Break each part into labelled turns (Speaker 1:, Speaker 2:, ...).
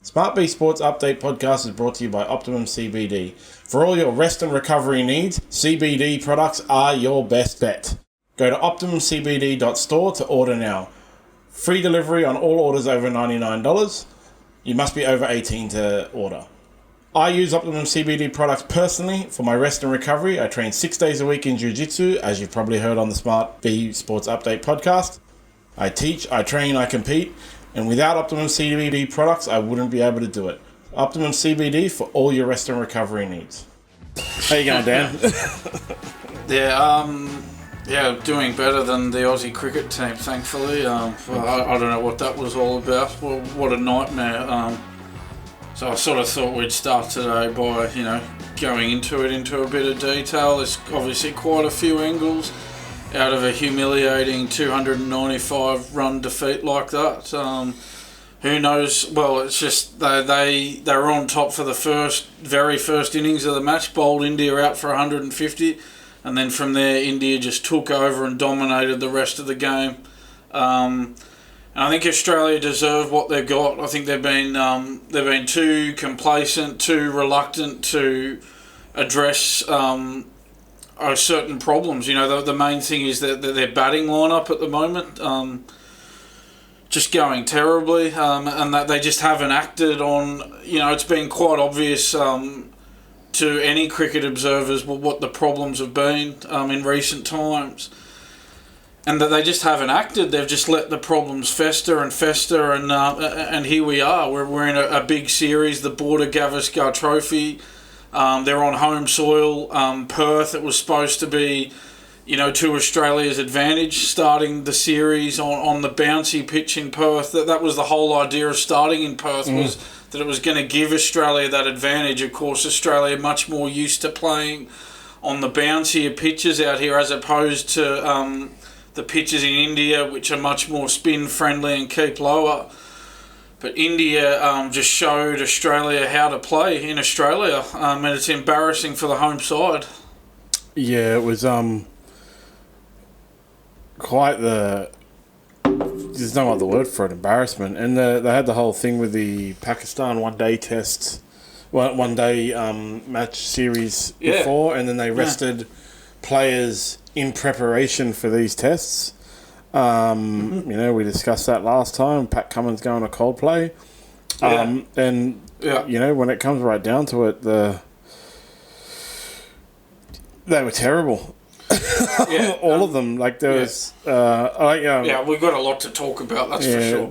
Speaker 1: SmartB Sports Update Podcast is brought to you by Optimum CBD. For all your rest and recovery needs, CBD products are your best bet. Go to optimumcbd.store to order now. Free delivery on all orders over $99. You must be over 18 to order. I use Optimum CBD products personally for my rest and recovery. I train 6 days a week in Jiu-Jitsu, as you've probably heard on the SmartB Sports Update Podcast. I teach, I train, I compete. And without Optimum CBD products, I wouldn't be able to do it. Optimum CBD for all your rest and recovery needs. How you going, Dan?
Speaker 2: Doing better than the Aussie cricket team, thankfully. I don't know what that was all about. Well, what a nightmare. So I sort of thought we'd start today by, going into a bit of detail. There's obviously quite a few angles out of a humiliating 295 run defeat like that. Who knows? Well, it's just they were on top for the very first innings of the match, bowled India out for 150, and then from there India just took over and dominated the rest of the game. And I think Australia deserve what they've got. I think they've been too complacent, too reluctant to address certain problems. The main thing is that their batting lineup at the moment just going terribly, and that they just haven't acted on. It's been quite obvious to any cricket observers what the problems have been in recent times, and that they just haven't acted. They've just let the problems fester, and here we are. We're in a big series, the Border Gavaskar Trophy. They're on home soil. Perth, it was supposed to be, to Australia's advantage, starting the series on the bouncy pitch in Perth. That was the whole idea of starting in Perth, was that it was going to give Australia that advantage. Of course, Australia much more used to playing on the bouncier pitches out here as opposed to the pitches in India, which are much more spin-friendly and keep lower. But India just showed Australia how to play in Australia, and it's embarrassing for the home side.
Speaker 1: Yeah, it was quite the... There's no other word for it, embarrassment. And they had the whole thing with the Pakistan one-day match series before, and then they rested players in preparation for these tests. We discussed that last time. Pat Cummins going to Coldplay. When it comes right down to it, they were terrible. All of them. Like there was.
Speaker 2: We've got a lot to talk about. That's for sure.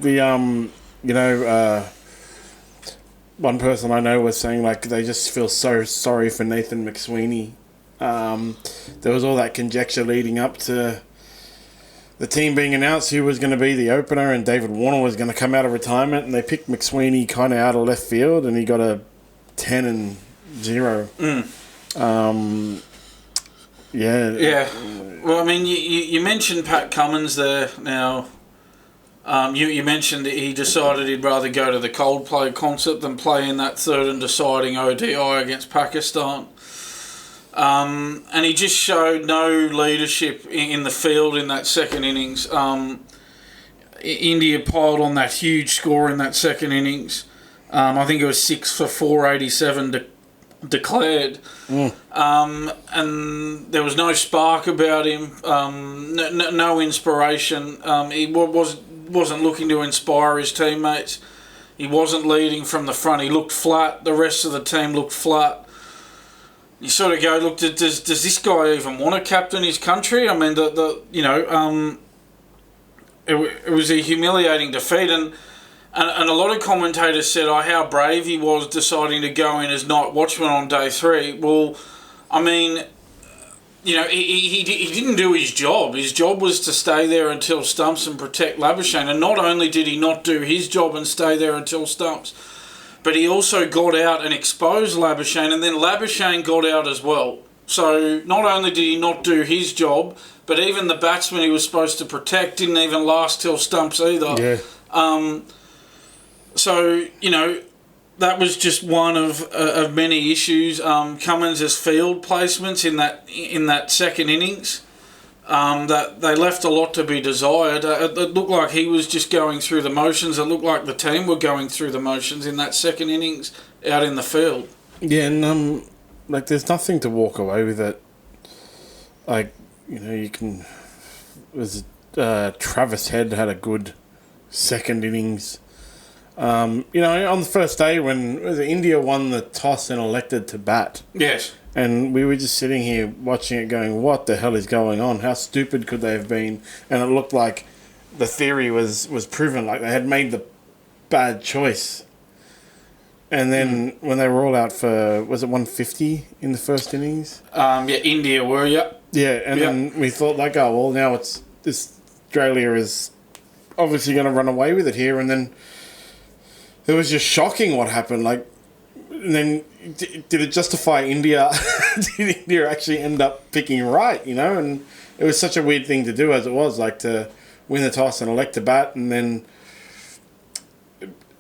Speaker 1: One person I know was saying like they just feel so sorry for Nathan McSweeney. There was all that conjecture leading up to the team being announced who was going to be the opener, and David Warner was going to come out of retirement, and they picked McSweeney kind of out of left field, and he got a 10-0.
Speaker 2: Well, I mean, you mentioned Pat Cummins there. Now, you mentioned that he decided he'd rather go to the Coldplay concert than play in that third and deciding ODI against Pakistan. And he just showed no leadership in the field in that second innings. India piled on that huge score in that second innings. I think it was 6 for 487 declared. And there was no spark about him, no inspiration. He wasn't looking to inspire his teammates. He wasn't leading from the front. He looked flat. The rest of the team looked flat. You sort of go, look, does this guy even want to captain his country? I mean, it was a humiliating defeat, and a lot of commentators said, how brave he was deciding to go in as night watchman on day 3. Well, I mean, he didn't do his job. His job was to stay there until stumps and protect Labuschagne, and not only did he not do his job and stay there until stumps, but he also got out and exposed Labuschagne, and then Labuschagne got out as well. So not only did he not do his job, but even the batsman he was supposed to protect didn't even last till stumps either.
Speaker 1: Yeah.
Speaker 2: That was just one of many issues. Cummins' field placements in that second innings that they left a lot to be desired. It looked like he was just going through the motions. It looked like the team were going through the motions in that second innings out in the field.
Speaker 1: Yeah, and there's nothing to walk away with it. Like, you can. Travis Head had a good second innings. On the first day when India won the toss and elected to bat.
Speaker 2: Yes.
Speaker 1: And we were just sitting here watching it going, what the hell is going on? How stupid could they have been? And it looked like the theory was proven, like they had made the bad choice. And then when they were all out for, was it 150 in the first innings?
Speaker 2: India were, yeah.
Speaker 1: Yeah, and then we thought, now Australia is obviously going to run away with it here. And then it was just shocking what happened. And then did it justify India? Did India actually end up picking right, And it was such a weird thing to do as it was, to win the toss and elect to bat, and then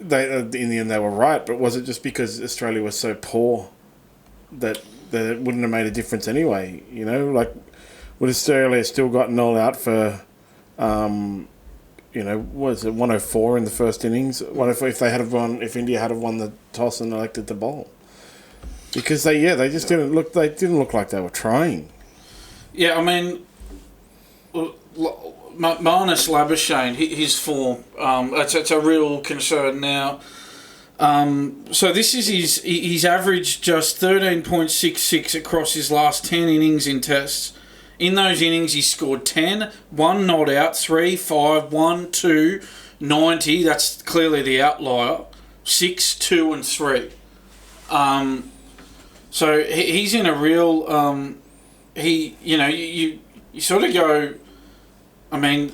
Speaker 1: in the end they were right. But was it just because Australia was so poor that it wouldn't have made a difference anyway? Would Australia still gotten all out for, was it 104 in the first innings? If India had won the toss and elected to bowl? Because they just didn't look like they were trying.
Speaker 2: Yeah, I mean, Marnus Labuschagne, his form, it's a real concern now. So this is he's averaged just 13.66 across his last 10 innings in tests. In those innings, he scored 10, 1 not out, 3, 5, 1, 2, 90. That's clearly the outlier. 6, 2, and 3. So he's in a real. You sort of go. I mean,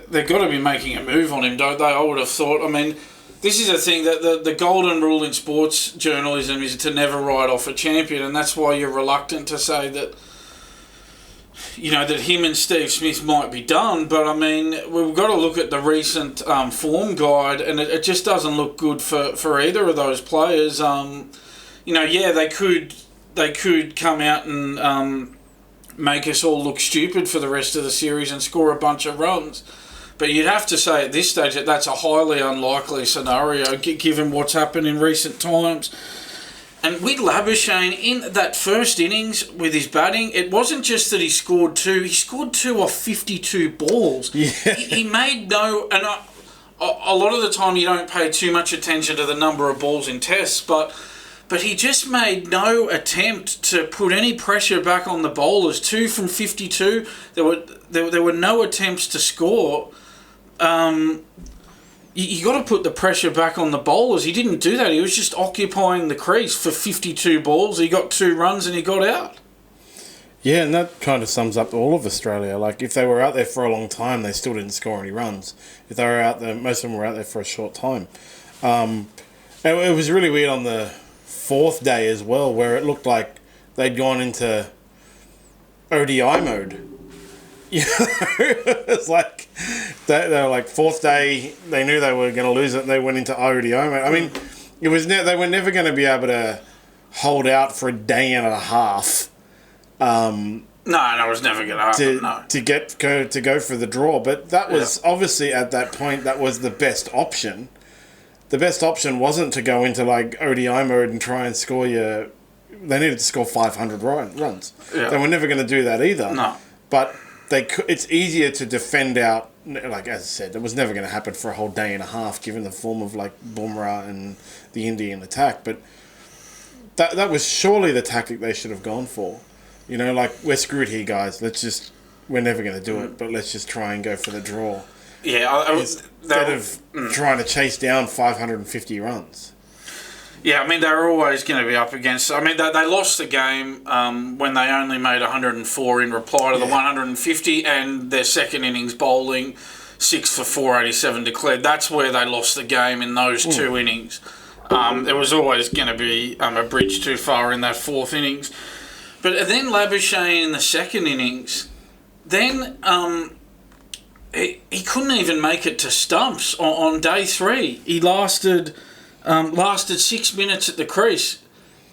Speaker 2: they've got to be making a move on him, don't they? I would have thought. I mean, this is a thing that the golden rule in sports journalism is to never write off a champion, and that's why you're reluctant to say that. That him and Steve Smith might be done, but I mean, we've got to look at the recent form guide, and it just doesn't look good for either of those players. They could come out and make us all look stupid for the rest of the series and score a bunch of runs. But you'd have to say at this stage that that's a highly unlikely scenario, given what's happened in recent times. And with Labuschagne, in that first innings with his batting, it wasn't just that he scored 2. He scored 2 off 52 balls.
Speaker 1: Yeah.
Speaker 2: He made no... And a lot of the time you don't pay too much attention to the number of balls in tests, but he just made no attempt to put any pressure back on the bowlers. 2 from 52. There were no attempts to score. You got to put the pressure back on the bowlers. He didn't do that. He was just occupying the crease for 52 balls. He got 2 runs and he got out.
Speaker 1: Yeah, and that kind of sums up all of Australia. If they were out there for a long time, they still didn't score any runs. If they were out there, most of them were out there for a short time. It was really weird on the 4th day as well, where it looked like they'd gone into ODI mode. It's like they were like 4th day. They knew they were going to lose it, and they went into ODI mode. I mean, they were never going to be able to hold out for a day and a half.
Speaker 2: No, it was never going to happen.
Speaker 1: To go for the draw, but that was obviously at that point that was the best option. The best option wasn't to go into ODI mode and try and score They needed to score 500 runs. Yeah. They were never going to do that either.
Speaker 2: No,
Speaker 1: but it's easier to defend out, as I said, it was never going to happen for a whole day and a half, given the form of Bumrah and the Indian attack. But that was surely the tactic they should have gone for. We're screwed here, guys. We're never going to do it, but let's just try and go for the draw.
Speaker 2: Yeah,
Speaker 1: instead of trying to chase down 550 runs.
Speaker 2: Yeah, I mean, they were always going to be up against... I mean, they lost the game when they only made 104 in reply to the 150, and their second innings bowling, 6 for 487 declared. That's where they lost the game in those 2 innings. There was always going to be a bridge too far in that 4th innings. But then Labuschagne in the second innings, then he couldn't even make it to stumps on day 3. He lasted 6 minutes at the crease.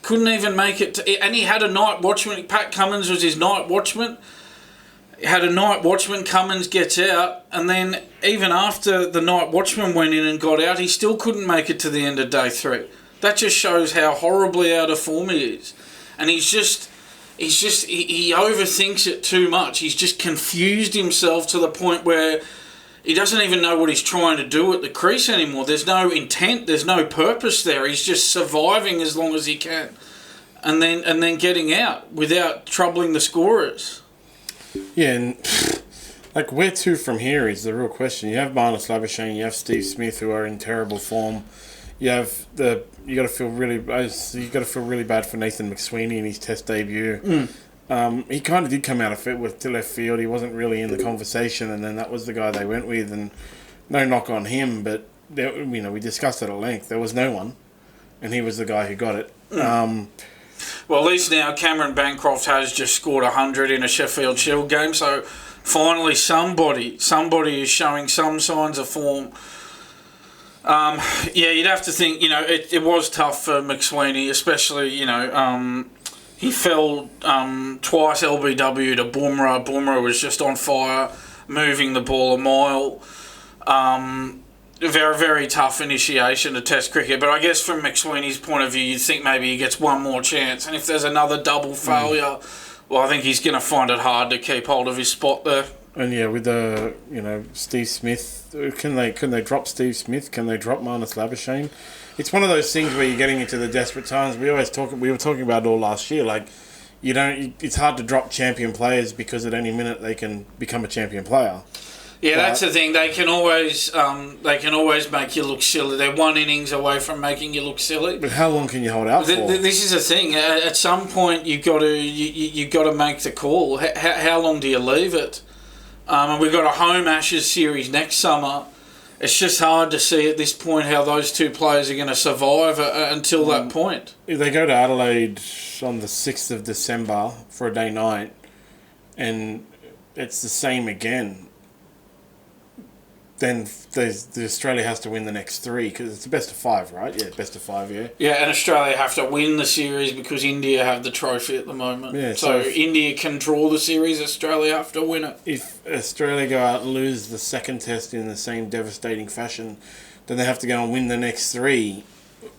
Speaker 2: Couldn't even make it and he had a night watchman. Pat Cummins was his night watchman. had a night watchman. Cummins gets out, and then even after the night watchman went in and got out, he still couldn't make it to the end of day 3. That just shows how horribly out of form he is. And he overthinks it too much. He's just confused himself to the point where he doesn't even know what he's trying to do at the crease anymore. There's no intent, there's no purpose there. He's just surviving as long as he can. And then getting out without troubling the scorers.
Speaker 1: Yeah, and like where to from here is the real question. You have Marnus Labuschagne, you have Steve Smith, who are in terrible form. You got to feel really bad for Nathan McSweeney in his Test debut. He kind of did come out of it with to left field. He wasn't really in the conversation, and then that was the guy they went with. And no knock on him, but we discussed it at length. There was no one, and he was the guy who got it.
Speaker 2: Well, at least now Cameron Bancroft has just scored 100 in a Sheffield Shield game, so finally somebody is showing some signs of form. You'd have to think, it was tough for McSweeney, especially, he fell twice LBW to Boomerang. Boomerang was just on fire, moving the ball a mile. Very, very tough initiation to Test cricket. But I guess from McSweeney's point of view, you'd think maybe he gets one more chance. And if there's another double failure, well, I think he's going to find it hard to keep hold of his spot there.
Speaker 1: And with Steve Smith, can they drop Steve Smith? Can they drop Marnus Labuschagne? It's one of those things where you're getting into the desperate times. We were talking about it all last year. Like, it's hard to drop champion players because at any minute they can become a champion player.
Speaker 2: Yeah, that's the thing. They can always make you look silly. They're one innings away from making you look silly.
Speaker 1: But how long can you hold out for?
Speaker 2: This is the thing. At some point, you've got to make the call. How long do you leave it? And we've got a home Ashes series next summer. It's just hard to see at this point how those two players are going to survive until that point.
Speaker 1: If they go to Adelaide on the 6th of December for a day night, and it's the same again, then the Australia has to win the next 3 because it's the best of 5, right? Yeah, best of 5, yeah.
Speaker 2: Yeah, and Australia have to win the series because India have the trophy at the moment. Yeah, so India can draw the series, Australia have to win it.
Speaker 1: If Australia go out and lose the second test in the same devastating fashion, then they have to go and win the next 3.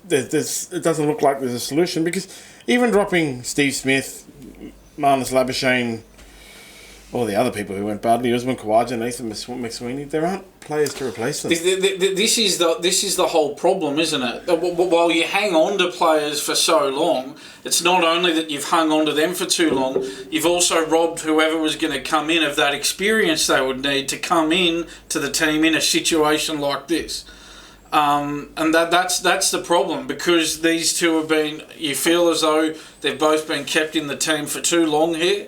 Speaker 1: It doesn't look like there's a solution because even dropping Steve Smith, Marnus Labuschagne, all the other people who went badly, Usman Khawaja, Nathan McSweeney, there aren't players to replace them.
Speaker 2: This is the whole problem, isn't it? While you hang on to players for so long, it's not only that you've hung on to them for too long, you've also robbed whoever was going to come in of that experience they would need to come in to the team in a situation like this. And that's the problem, because these two have been, you feel as though they've both been kept in the team for too long here.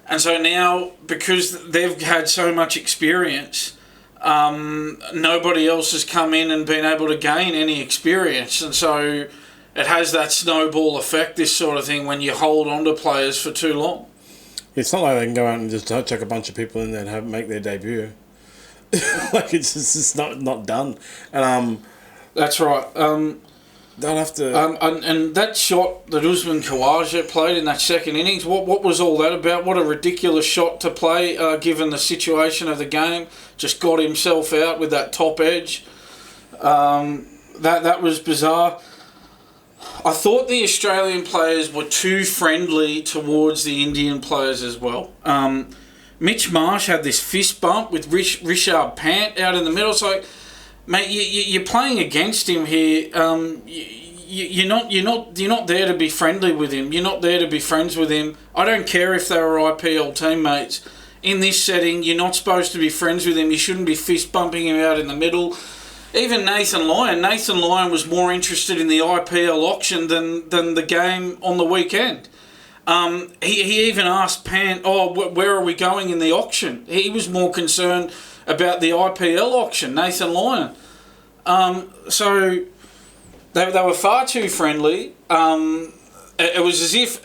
Speaker 2: And so now, because they've had so much experience, nobody else has come in and been able to gain any experience. And so it has that snowball effect, this sort of thing, when you hold on to players for too long.
Speaker 1: It's not like they can go out and just chuck a bunch of people in there and make their debut. Like, it's just not done. And
Speaker 2: that's right.
Speaker 1: They'll have to...
Speaker 2: and that shot that Usman Khawaja played in that second innings, what was all that about? What a ridiculous shot to play, given the situation of the game. Just got himself out with that top edge. That was bizarre. I thought the Australian players were too friendly towards the Indian players as well. Mitch Marsh had this fist bump with Rishabh Pant out in the middle. So... Mate, you're playing against him here. You're not there to be friendly with him. You're not there to be friends with him. I don't care if they were IPL teammates. In this setting, you're not supposed to be friends with him. You shouldn't be fist bumping him out in the middle. Even Nathan Lyon was more interested in the IPL auction than the game on the weekend. He even asked Pant, where are we going in the auction? He was more concerned about the IPL auction, Nathan Lyon. So they were far too friendly. It was as if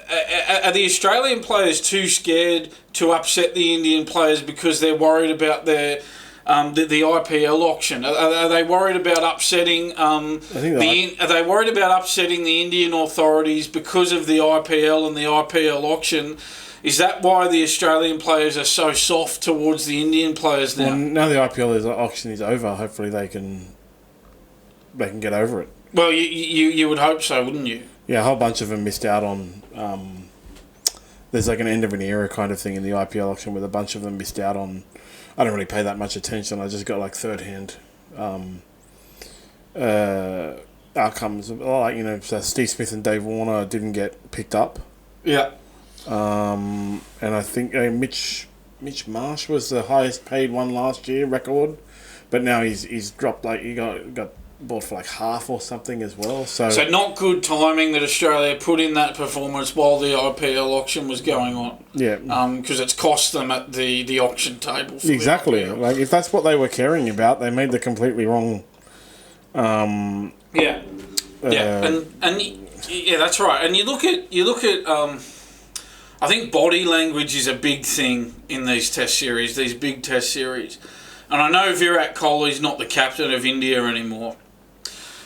Speaker 2: are the Australian players too scared to upset the Indian players because they're worried about their the IPL auction? Are they worried about upsetting Are they worried about upsetting the Indian authorities because of the IPL and the IPL auction? Is that why the Australian players are so soft towards the Indian players now?
Speaker 1: Well, now the IPL auction is over. Hopefully they can get over it.
Speaker 2: Well, you would hope so, wouldn't you?
Speaker 1: Yeah, a whole bunch of them missed out on. There's like an end of an era kind of thing in the IPL auction where a bunch of them missed out on. I don't really pay that much attention. I just got like third-hand outcomes. Like, so Steve Smith and Dave Warner didn't get picked up.
Speaker 2: Yeah.
Speaker 1: And I think Mitch Marsh was the highest paid one last year, record. But now he's dropped, like, he got bought for like half or something as well. So
Speaker 2: not good timing that Australia put in that performance while the IPL auction was going on.
Speaker 1: Yeah.
Speaker 2: Because it's cost them at the auction table.
Speaker 1: Exactly. Like, if that's what they were caring about, they made the completely wrong.
Speaker 2: And that's right. And you look at I think body language is a big thing in these test series, these big test series. And I know Virat Kohli's not the captain of India anymore.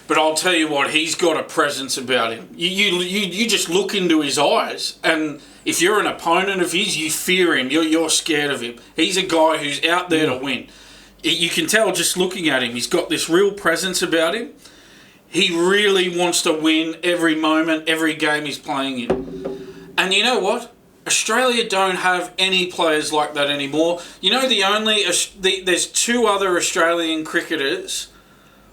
Speaker 2: But I'll tell you what, he's got a presence about him. You just look into his eyes, and if you're an opponent of his, you fear him. You're scared of him. He's a guy who's out there to win. You can tell just looking at him. He's got this real presence about him. He really wants to win every moment, every game he's playing in. And you know what? Australia don't have any players like that anymore. You know, there's two other Australian cricketers,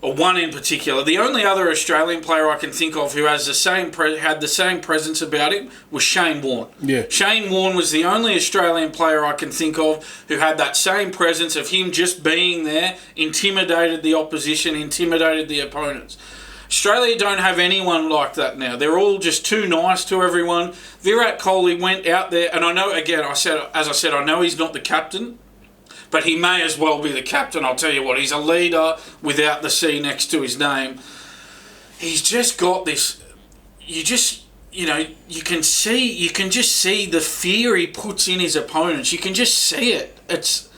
Speaker 2: or one in particular. The only other Australian player I can think of who has had the same presence about him was Shane Warne.
Speaker 1: Yeah.
Speaker 2: Shane Warne was the only Australian player I can think of who had that same presence of him just being there, intimidated the opposition, intimidated the opponents. Australia don't have anyone like that now. They're all just too nice to everyone. Virat Kohli went out there, and I know, again, as I said, I know he's not the captain, but he may as well be the captain. I'll tell you what, he's a leader without the C next to his name. He's just got this, you can just see the fear he puts in his opponents. You can just see it. It's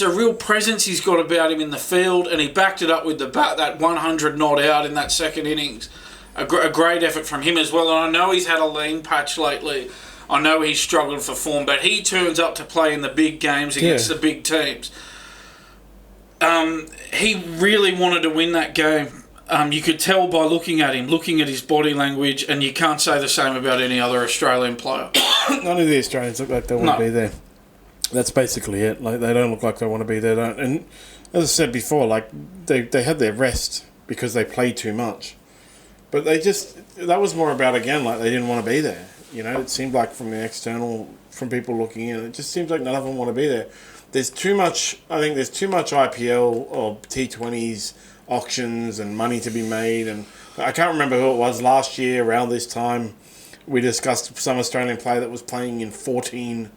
Speaker 2: a real presence he's got about him in the field, and he backed it up with that 100 not out in that second innings. A great effort from him as well, and I know he's had a lean patch lately. I know he's struggled for form, but he turns up to play in the big games against the big teams. He really wanted to win that game. You could tell by looking at him, looking at his body language, and you can't say the same about any other Australian player.
Speaker 1: None of the Australians look like they want to be there. That's basically it. Like, they don't look like they want to be there. And as I said before, like, they had their rest because they played too much. But that was more about, again, like, they didn't want to be there. You know, it seemed like from people looking in, it just seems like none of them want to be there. There's too much IPL or T20s, auctions and money to be made. And I can't remember who it was last year around this time. We discussed some Australian player that was playing in 14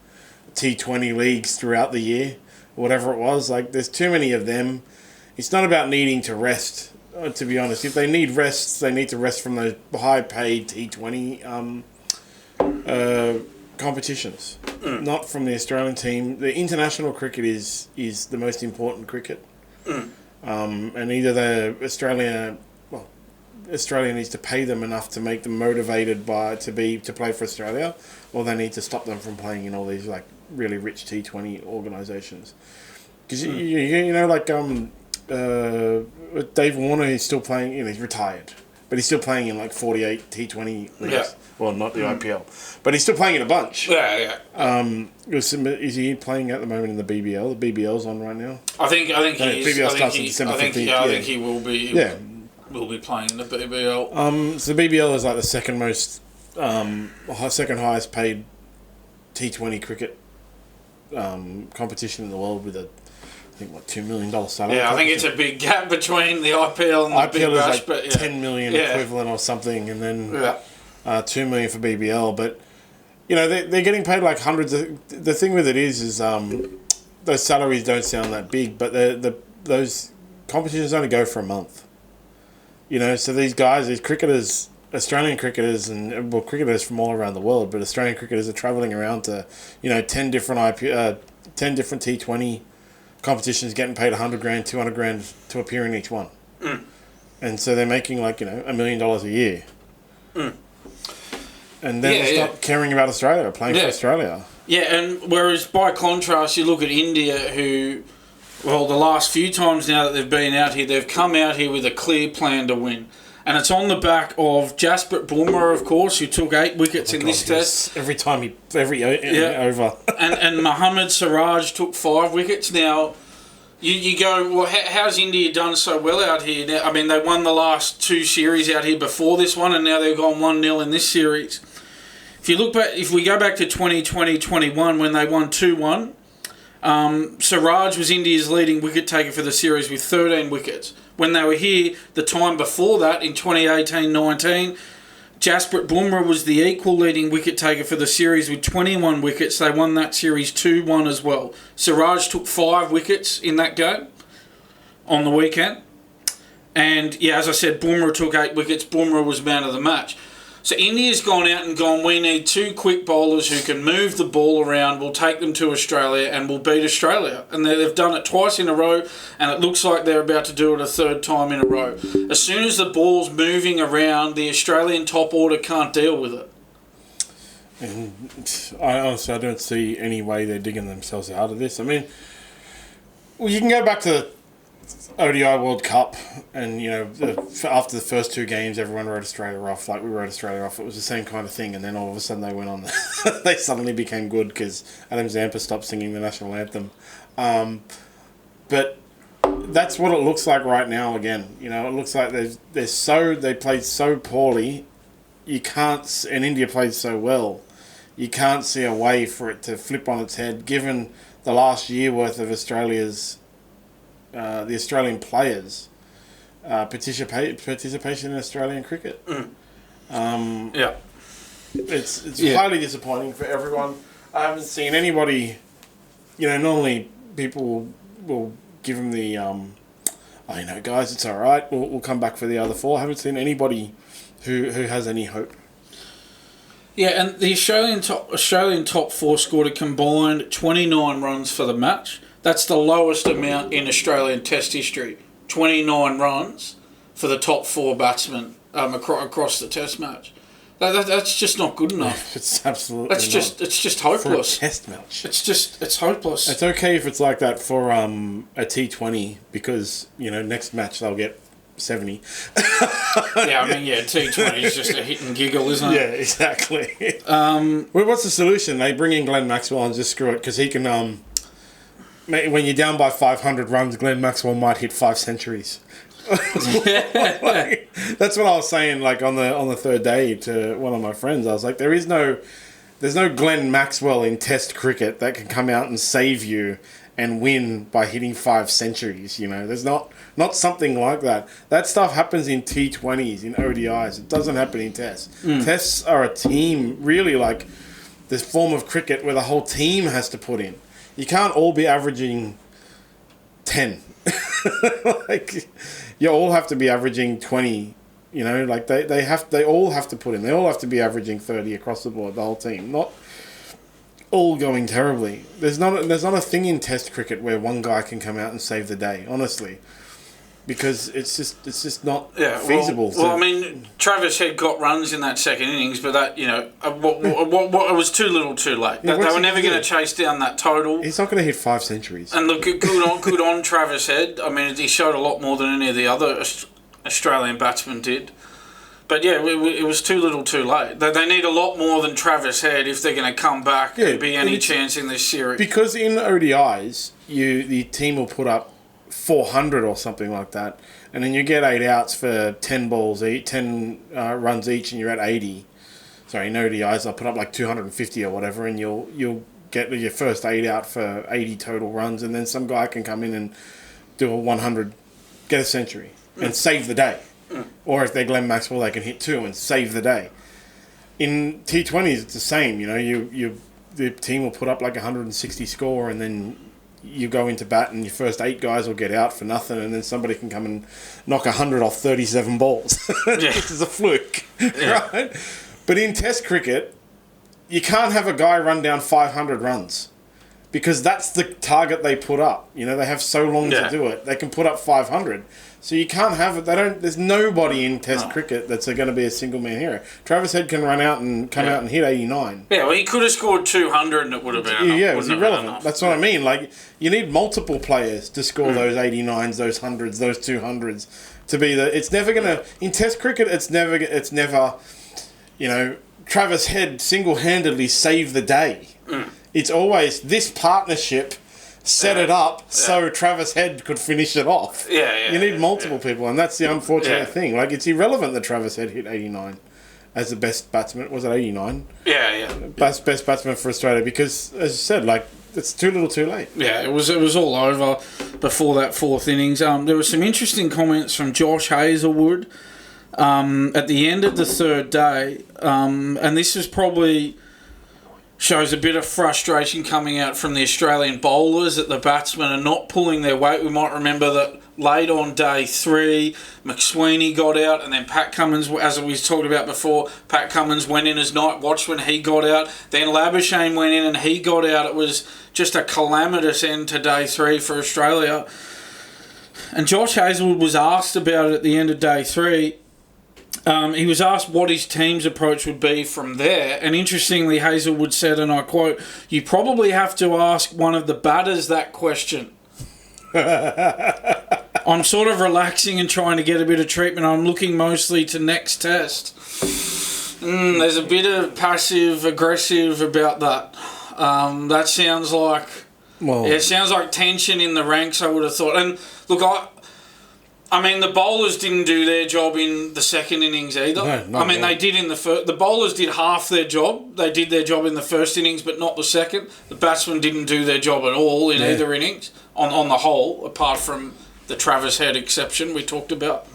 Speaker 1: T20 leagues throughout the year, whatever it was. Like, there's too many of them. It's not about needing to rest, to be honest. If they need rests, they need to rest from those high-paid T20 competitions, not from the Australian team. The international cricket is the most important cricket, and either Australia needs to pay them enough to make them motivated to play for Australia, or they need to stop them from playing in all these like really rich T20 organisations. Because you know, like Dave Warner is still playing. You know, he's retired, but he's still playing in like 48 T20 leagues. Yeah. Well, not the IPL, but he's still playing in a bunch.
Speaker 2: Yeah.
Speaker 1: Is he playing at the moment in the BBL? The BBL's on right now.
Speaker 2: I think he is.
Speaker 1: BBL starts on December 15th.
Speaker 2: I think he will be.
Speaker 1: Yeah.
Speaker 2: Will be playing in the BBL.
Speaker 1: So the BBL is like the second highest paid T20 cricket competition in the world with $2 million salary.
Speaker 2: Yeah, I think it's a big gap between the IPL and the Big Bash,
Speaker 1: like 10 million equivalent or something, and then $2 million for BBL. But you know, they're getting paid like hundreds. The thing with it is those salaries don't sound that big, but those competitions only go for a month. You know, so these cricketers, Australian cricketers, and cricketers from all around the world, but Australian cricketers are travelling around to, 10 different T20 competitions, getting paid $100,000, $200,000 to appear in each one. And so they're making $1 million a year. and then stop caring about Australia, playing for Australia.
Speaker 2: Yeah, and whereas by contrast, you look at India, who, well, the last few times now that they've been out here, they've come out here with a clear plan to win. And it's on the back of Jasprit Bumrah, of course, who took 8 wickets in this test.
Speaker 1: Every over.
Speaker 2: and Mohammad Siraj took 5 wickets. Now, you go, well, how's India done so well out here? Now, I mean, they won the last 2 series out here before this one, and now they've gone 1-0 in this series. If you look back, if we go back to 2020-21 when they won 2-1, Siraj was India's leading wicket taker for the series with 13 wickets. When they were here, the time before that, in 2018-19, Jasprit Bumrah was the equal leading wicket taker for the series with 21 wickets. They won that series 2-1 as well. Siraj took 5 wickets in that game on the weekend. And, yeah, as I said, Bumrah took 8 wickets. Bumrah was man of the match. So India's gone out and gone, we need 2 quick bowlers who can move the ball around, we'll take them to Australia and we'll beat Australia. And they've done it twice in a row, and it looks like they're about to do it a 3rd time in a row. As soon as the ball's moving around, the Australian top order can't deal with it.
Speaker 1: And I don't see any way they're digging themselves out of this. I mean, well, you can go back to the ODI World Cup, and after the first 2 games, everyone wrote Australia off. Like we wrote Australia off. It was the same kind of thing, and then all of a sudden they went on. They suddenly became good because Adam Zampa stopped singing the national anthem. But that's what it looks like right now. Again, it looks like they played so poorly. You can't, and India played so well. You can't see a way for it to flip on its head, given the last year worth of Australia's. The Australian players' participation in Australian cricket. It's highly disappointing for everyone. I haven't seen anybody. Normally people will give them the guys, it's all right. We'll come back for the other 4. I haven't seen anybody who has any hope.
Speaker 2: Yeah, and the Australian top 4 scored a combined 29 runs for the match. That's the lowest amount in Australian Test history. 29 runs for the top 4 batsmen across the Test match. That's just not good enough.
Speaker 1: It's absolutely.
Speaker 2: It's just hopeless.
Speaker 1: For a Test match.
Speaker 2: It's hopeless.
Speaker 1: It's okay if it's like that for a T20 because next match they'll get 70.
Speaker 2: T20 is just a hit and giggle, isn't it?
Speaker 1: Yeah, exactly. What's the solution? They bring in Glenn Maxwell and just screw it because he can. When you're down by 500 runs, Glenn Maxwell might hit 5 centuries. That's what I was saying. Like on the 3rd day to one of my friends, I was like, there's no Glenn Maxwell in Test cricket that can come out and save you and win by hitting 5 centuries. There's not something like that. That stuff happens in T20s, in ODIs. It doesn't happen in Tests. Tests are a team, really, like this form of cricket where the whole team has to put in. You can't all be averaging 10. You all have to be averaging 20. They all have to put in. They all have to be averaging 30 across the board, the whole team. Not all going terribly. There's not a thing in Test cricket where one guy can come out and save the day, honestly. Because it's just not feasible.
Speaker 2: Well, I mean, Travis Head got runs in that second innings, but that it was too little, too late. They were never going to chase down that total.
Speaker 1: He's not going to hit 5 centuries.
Speaker 2: And look, good on Travis Head. I mean, he showed a lot more than any of the other Australian batsmen did. But yeah, it was too little, too late. They need a lot more than Travis Head if they're going to come back and be any chance in this series.
Speaker 1: Because in ODIs, the team will put up 400 or something like that, and then you get 8 outs for 10 balls, 10 runs each, and you're at 80. Sorry, in ODIs, I'll put up like 250 or whatever, and you'll get your first 8 out for 80 total runs, and then some guy can come in and do a 100, get a century, and save the day. Or if they're Glenn Maxwell, they can hit 2 and save the day. In T20s, it's the same. The team will put up like 160 score, and then you go into bat and your first 8 guys will get out for nothing, and then somebody can come and knock 100 off 37 balls. This is a fluke, right? But in Test cricket, you can't have a guy run down 500 runs. because that's the target they put up. You know, they have so long to do it. They can put up 500. So you can't have it. There's nobody in Test cricket that's going to be a single man hero. Travis Head can run out and come out and hit 89.
Speaker 2: Yeah, well, he could have scored 200 and it would have been enough.
Speaker 1: Yeah, it was irrelevant. That's what I mean. Like, you need multiple players to score those 89s, those 100s, those 200s to be the. It's never going to in Test cricket. It's never. You know, Travis Head single-handedly saved the day. It's always this partnership. Set it up so Travis Head could finish it off. You need multiple people, and that's the unfortunate thing. Like, it's irrelevant that Travis Head hit 89 as the best batsman. Was it 89? Best batsman for Australia, because, as you said, like, it's too little too late.
Speaker 2: Yeah, it was all over before that fourth innings. There were some interesting comments from Josh Hazlewood at the end of the third day, and this was probably... shows a bit of frustration coming out from the Australian bowlers that the batsmen are not pulling their weight. We might remember that late on day 3, McSweeney got out, and then Pat Cummins, as we talked about before, Pat Cummins went in as night watch when he got out. Then Labuschagne went in and he got out. It was just a calamitous end to day 3 for Australia. And Josh Hazlewood was asked about it at the end of day 3. He was asked what his team's approach would be from there, and interestingly, Hazlewood said, and I quote, "You probably have to ask one of the batters that question." I'm sort of relaxing and trying to get a bit of treatment. I'm looking mostly to next test. There's a bit of passive-aggressive about that. That sounds like... Well, it sounds like tension in the ranks, I would have thought. And look, I mean, the bowlers didn't do their job in the second innings either. No, they did in the first. The bowlers did half their job. They did their job in the first innings, but not the second. The batsmen didn't do their job at all in either innings, on the whole, apart from the Travis Head exception we talked about.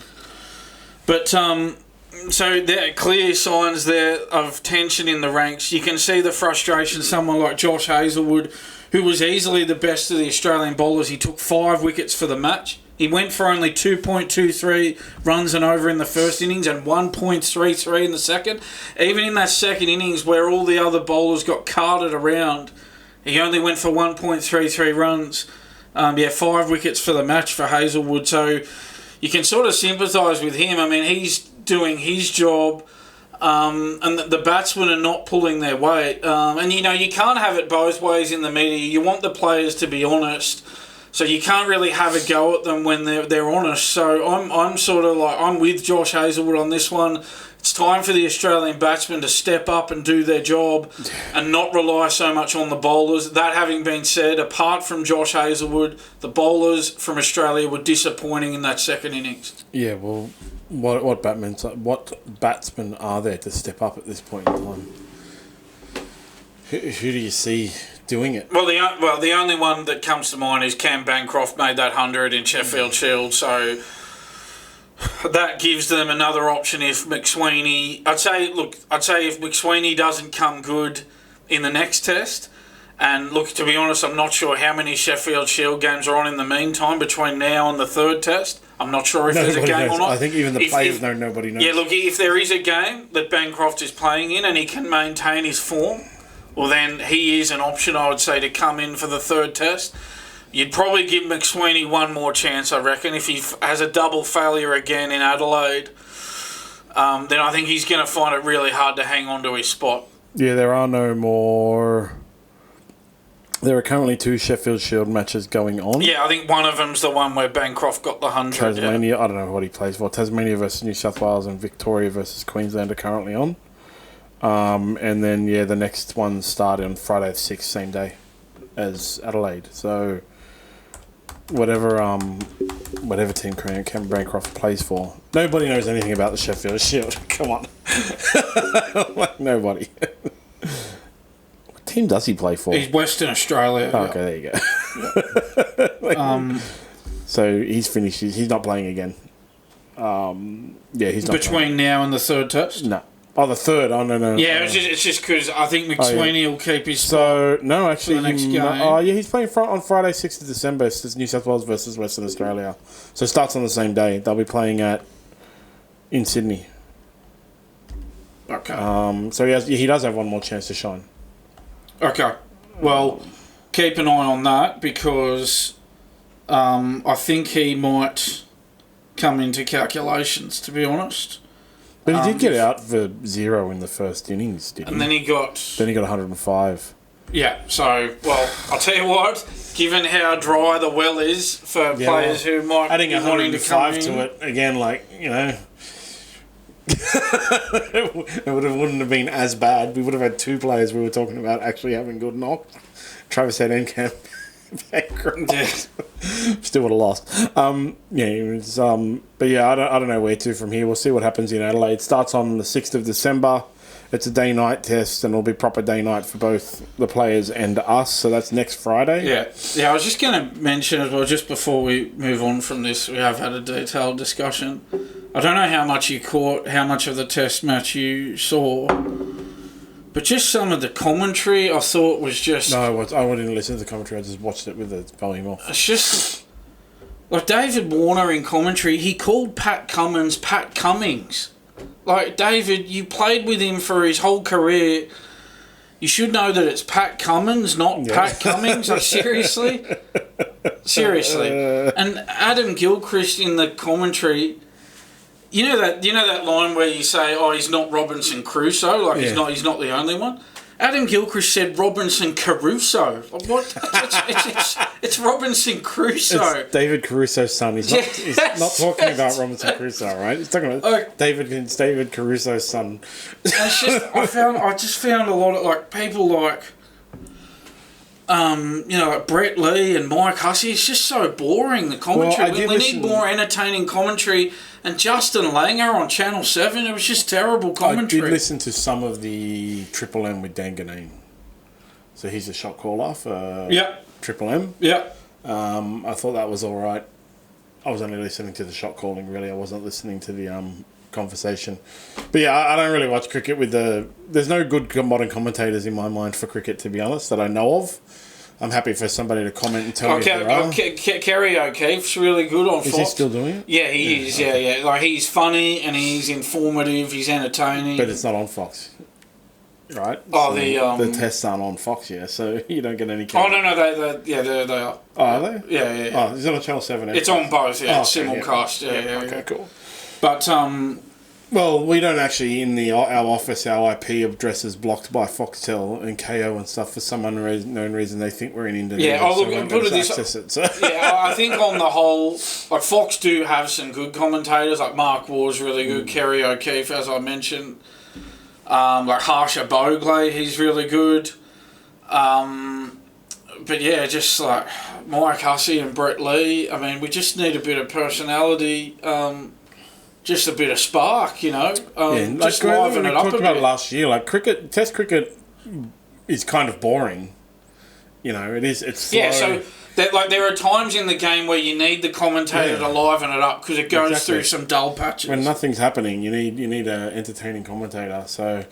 Speaker 2: But, so there are clear signs there of tension in the ranks. You can see the frustration. Someone like Josh Hazlewood, who was easily the best of the Australian bowlers, he took 5 wickets for the match. He went for only 2.23 runs and over in the first innings and 1.33 in the second. Even in that second innings where all the other bowlers got carted around, he only went for 1.33 runs. 5 wickets for the match for Hazlewood. So you can sort of sympathise with him. I mean, he's doing his job, and the batsmen are not pulling their weight. And, you know, you can't have it both ways in the media. You want the players to be honest. So you can't really have a go at them when they're honest. So I'm sort of like, I'm with Josh Hazlewood on this one. It's time for the Australian batsmen to step up and do their job and not rely so much on the bowlers. That having been said, apart from Josh Hazlewood, the bowlers from Australia were disappointing in that second innings.
Speaker 1: Yeah, well, what batsmen are there to step up at this point in time? Who do you see doing it?
Speaker 2: Well, the only one that comes to mind is Cam Bancroft made that 100 in Sheffield Shield, so that gives them another option if McSweeney... I'd say if McSweeney doesn't come good in the next test, and look, to be honest, I'm not sure how many Sheffield Shield games are on in the meantime between now and the third test. I'm not sure if there's a game or not.
Speaker 1: I think even the players know nobody knows.
Speaker 2: Yeah, look, if there is a game that Bancroft is playing in and he can maintain his form, well, then he is an option, I would say, to come in for the third test. You'd probably give McSweeney one more chance, I reckon. If he has a double failure again in Adelaide, then I think he's going to find it really hard to hang on to his spot.
Speaker 1: Yeah, there are no more... There are currently 2 Sheffield Shield matches going on.
Speaker 2: Yeah, I think one of them's the one where Bancroft got the 100.
Speaker 1: Tasmania, I don't know what he plays for. Tasmania versus New South Wales and Victoria versus Queensland are currently on. And then, the next one started on Friday the 6th, same day as Adelaide. So, whatever team Cam Bancroft plays for, nobody knows anything about the Sheffield Shield. Come on. Like, nobody. What team does he play for?
Speaker 2: He's Western Australia.
Speaker 1: Oh, okay, there you go. So, he's finished. He's not playing again. He's not
Speaker 2: between
Speaker 1: playing.
Speaker 2: Now and the third test?
Speaker 1: No. Oh, the third. Oh, no.
Speaker 2: Yeah, it's just because I think McSweeney will keep his spot.
Speaker 1: So, no, actually,
Speaker 2: for the next game.
Speaker 1: He's playing on Friday, 6th of December. It's New South Wales versus Western Australia. So, it starts on the same day. They'll be playing in Sydney.
Speaker 2: Okay.
Speaker 1: So, he does have one more chance to shine.
Speaker 2: Okay. Well, keep an eye on that because I think he might come into calculations, to be honest.
Speaker 1: But he did get out for 0 in the first innings, didn't he?
Speaker 2: And then he got
Speaker 1: 105.
Speaker 2: Yeah, so, well, I'll tell you what, given how dry the well is for players who might
Speaker 1: adding
Speaker 2: be wanting to come
Speaker 1: 105 to it, again, like, you know, it wouldn't have been as bad. We would have had 2 players we were talking about actually having good knocks. Travis Head and Cam. Still would have lost. It was, but yeah, I don't know where to from here. We'll see what happens in Adelaide. It starts on the 6th of December. It's a day-night test, and it'll be proper day-night for both the players and us. So that's next Friday.
Speaker 2: Yeah. I was just going to mention as well, just before we move on from this, we have had a detailed discussion. I don't know how much you caught, how much of the test match you saw, but just some of the commentary I thought was just...
Speaker 1: No, I didn't listen to the commentary. I just watched it with the volume off.
Speaker 2: It's just... Like David Warner in commentary, he called Pat Cummins Pat Cummings. Like, David, you played with him for his whole career. You should know that it's Pat Cummins, not Pat Cummings. Like, seriously? Seriously. And Adam Gilchrist in the commentary... You know that line where you say, "Oh, he's not Robinson Crusoe," like he's not the only one. Adam Gilchrist said Robinson Caruso. What? It's Robinson Crusoe.
Speaker 1: It's David Caruso's son. He's not talking about Robinson Crusoe, right? He's talking about David Caruso's son.
Speaker 2: It's just I just found a lot of like people like. Like Brett Lee and Mike Hussey, it's just so boring, the commentary.
Speaker 1: Well,
Speaker 2: we need more entertaining commentary. And Justin Langer on Channel 7, it was just terrible commentary.
Speaker 1: I did listen to some of the Triple M with Dan Ganine. So he's a shot caller for Triple M.
Speaker 2: Yeah.
Speaker 1: I thought that was all right. I was only listening to the shot calling, really. I wasn't listening to the conversation. But yeah, I don't really watch cricket with the... There's no good modern commentators in my mind for cricket, to be honest, that I know of. I'm happy for somebody to comment and tell me if there are.
Speaker 2: Kerry O'Keefe's really good on Fox.
Speaker 1: Is he still doing it?
Speaker 2: Yeah, he is. Okay. Yeah. Like, he's funny and he's informative. He's entertaining.
Speaker 1: But it's not on Fox, right?
Speaker 2: Oh,
Speaker 1: so the tests aren't on Fox yet, so you don't get any...
Speaker 2: Oh, no, they are.
Speaker 1: Oh, are they?
Speaker 2: Yeah.
Speaker 1: Oh, is it on Channel 7?
Speaker 2: It's on both, yeah. It's simulcast, yeah.
Speaker 1: Okay, cool.
Speaker 2: But,
Speaker 1: well, we don't actually, in our office, our IP address is blocked by Foxtel and KO and stuff for some unknown reason. They think we're in Indonesia.
Speaker 2: Yeah, put it this way. Yeah, I think on the whole, like Fox do have some good commentators, like Mark Waugh's really good, Kerry O'Keefe, as I mentioned. Like Harsha Bogle, he's really good. But yeah, just like Mike Hussey and Brett Lee, I mean, we just need a bit of personality. Just a bit of spark, you know. Just liven it up a bit. We talked about it
Speaker 1: last year. Like Test cricket is kind of boring. You know, it is. It's slow.
Speaker 2: Yeah. So there are times in the game where you need the commentator to liven it up because it goes through some dull patches.
Speaker 1: When nothing's happening, you need an entertaining commentator. So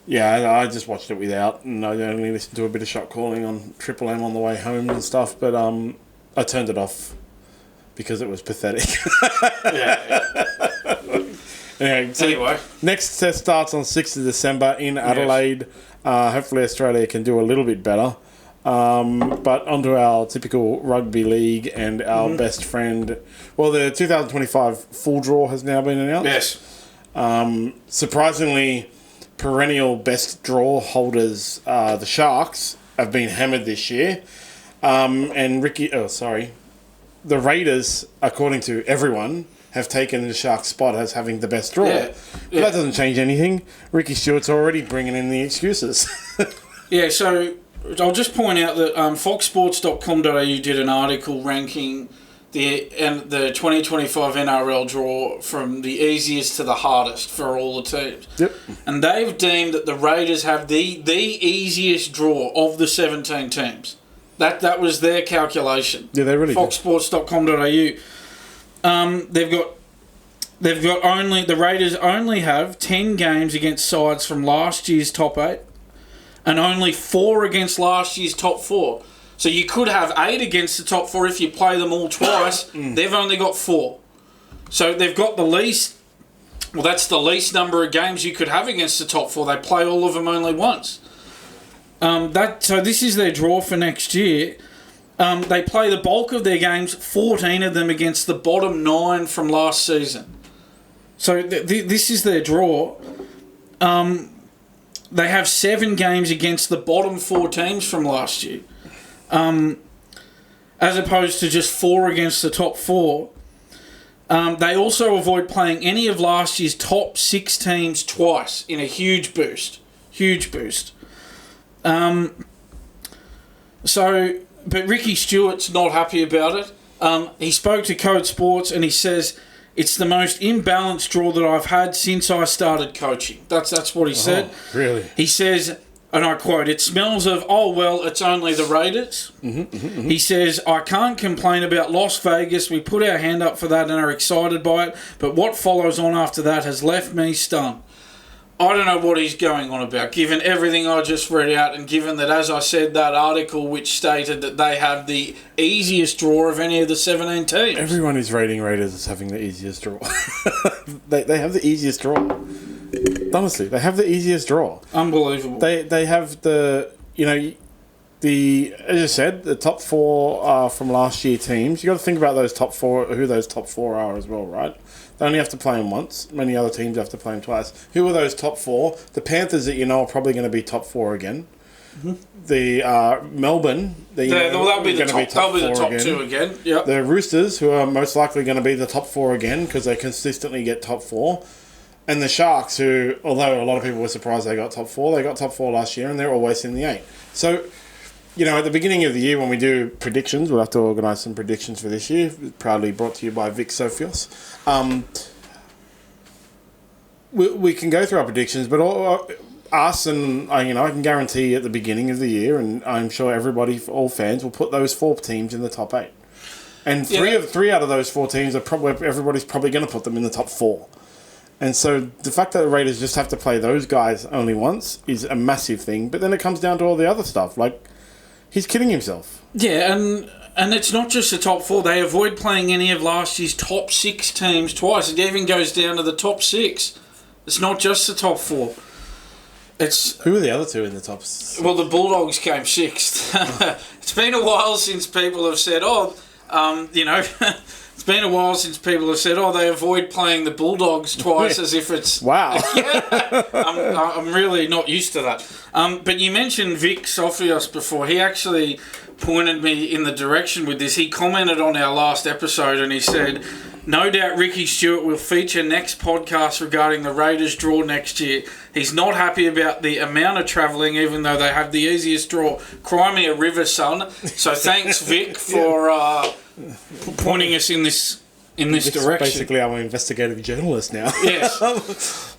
Speaker 1: yeah, I just watched it without, and I only listened to a bit of shot calling on Triple M on the way home and stuff. But I turned it off because it was pathetic. Anyway, next test starts on 6th of December in Adelaide. Yes. Hopefully Australia can do a little bit better. But onto our typical rugby league and our best friend. Well, the 2025 full draw has now been announced.
Speaker 2: Yes.
Speaker 1: Surprisingly, perennial best draw holders, the Sharks, have been hammered this year. And the Raiders, according to everyone, have taken the Sharks' spot as having the best draw.
Speaker 2: Yeah.
Speaker 1: But that doesn't change anything. Ricky Stuart's already bringing in the excuses.
Speaker 2: So I'll just point out that foxsports.com.au did an article ranking the 2025 NRL draw from the easiest to the hardest for all the teams.
Speaker 1: Yep.
Speaker 2: And they've deemed that the Raiders have the easiest draw of the 17 teams. That was their calculation.
Speaker 1: Yeah, they really
Speaker 2: foxsports.com.au. The Raiders only have 10 games against sides from last year's top 8 and only 4 against last year's top 4. So you could have 8 against the top 4 if you play them all twice. They've only got 4. So they've got the least... Well, that's the least number of games you could have against the top 4. They play all of them only once. So this is their draw for next year. They play the bulk of their games, 14 of them against the bottom 9 from last season. So this is their draw. They have 7 games against the bottom 4 teams from last year, as opposed to just 4 against the top 4. They also avoid playing any of last year's top 6 teams twice in a huge boost. Huge boost. But Ricky Stuart's not happy about it. He spoke to Code Sports and he says, it's the most imbalanced draw that I've had since I started coaching. That's what he said.
Speaker 1: Really?
Speaker 2: He says, and I quote, it smells of, oh, well, it's only the Raiders. He says, I can't complain about Las Vegas. We put our hand up for that and are excited by it. But what follows on after that has left me stunned. I don't know what he's going on about, given everything I just read out and given that, as I said, that article which stated that they have the easiest draw of any of the 17 teams.
Speaker 1: Everyone who's rating Raiders is having the easiest draw. They have the easiest draw. Honestly, they have the easiest draw.
Speaker 2: Unbelievable.
Speaker 1: They have the, as I said, the top 4 from last year teams. You got to think about those top 4, who those top 4 are as well, right? They only have to play them once. Many other teams have to play them twice. Who are those top 4? The Panthers that are probably going to be top 4 again. The Melbourne,
Speaker 2: they'll be the top 2 again. Yep.
Speaker 1: The Roosters, who are most likely going to be the top 4 again because they consistently get top 4. And the Sharks, who, although a lot of people were surprised they got top 4, they got top 4 last year and they're always in the 8. So, at the beginning of the year when we do predictions, we'll have to organise some predictions for this year, proudly brought to you by Vic Sophios. We can go through our predictions, but us and I can guarantee at the beginning of the year, and I'm sure all fans will put those 4 teams in the top 8. And three out of those 4 teams everybody's probably going to put them in the top 4. And so the fact that the Raiders just have to play those guys only once is a massive thing. But then it comes down to all the other stuff. Like, he's kidding himself.
Speaker 2: Yeah, and it's not just the top 4. They avoid playing any of last year's top 6 teams twice. It even goes down to the top 6. It's not just the top 4.
Speaker 1: Who are the other 2 in the top?
Speaker 2: Well, the Bulldogs came 6th. It's been a while since people have said, it's been a while since people have said, they avoid playing the Bulldogs twice as if it's...
Speaker 1: Wow.
Speaker 2: I'm really not used to that. But you mentioned Vic Sophios before. He actually pointed me in the direction with this. He commented on our last episode and he said, no doubt Ricky Stuart will feature next podcast regarding the Raiders draw next year. He's not happy about the amount of travelling, even though they have the easiest draw. Cry me a river, son. So thanks, Vic, for... pointing us in this direction.
Speaker 1: Basically, I'm an investigative journalist now.
Speaker 2: Yes.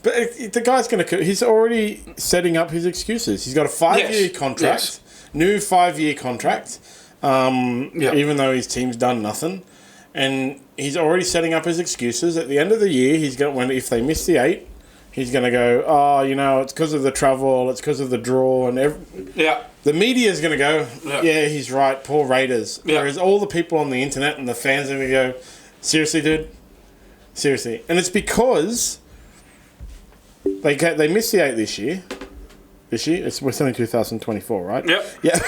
Speaker 1: But the guy's he's already setting up his excuses. He's got a 5-year contract, new 5-year contract, even though his team's done nothing. And he's already setting up his excuses. At the end of the year, if they miss the 8, he's going to go, it's because of the travel, it's because of the draw, and the media is going to go, he's right, poor Raiders. Yeah. Whereas all the people on the internet and the fans are going to go, seriously, dude? Seriously. And it's because they missed the 8 this year. We're still in 2024, right?
Speaker 2: Yep.
Speaker 1: Yeah.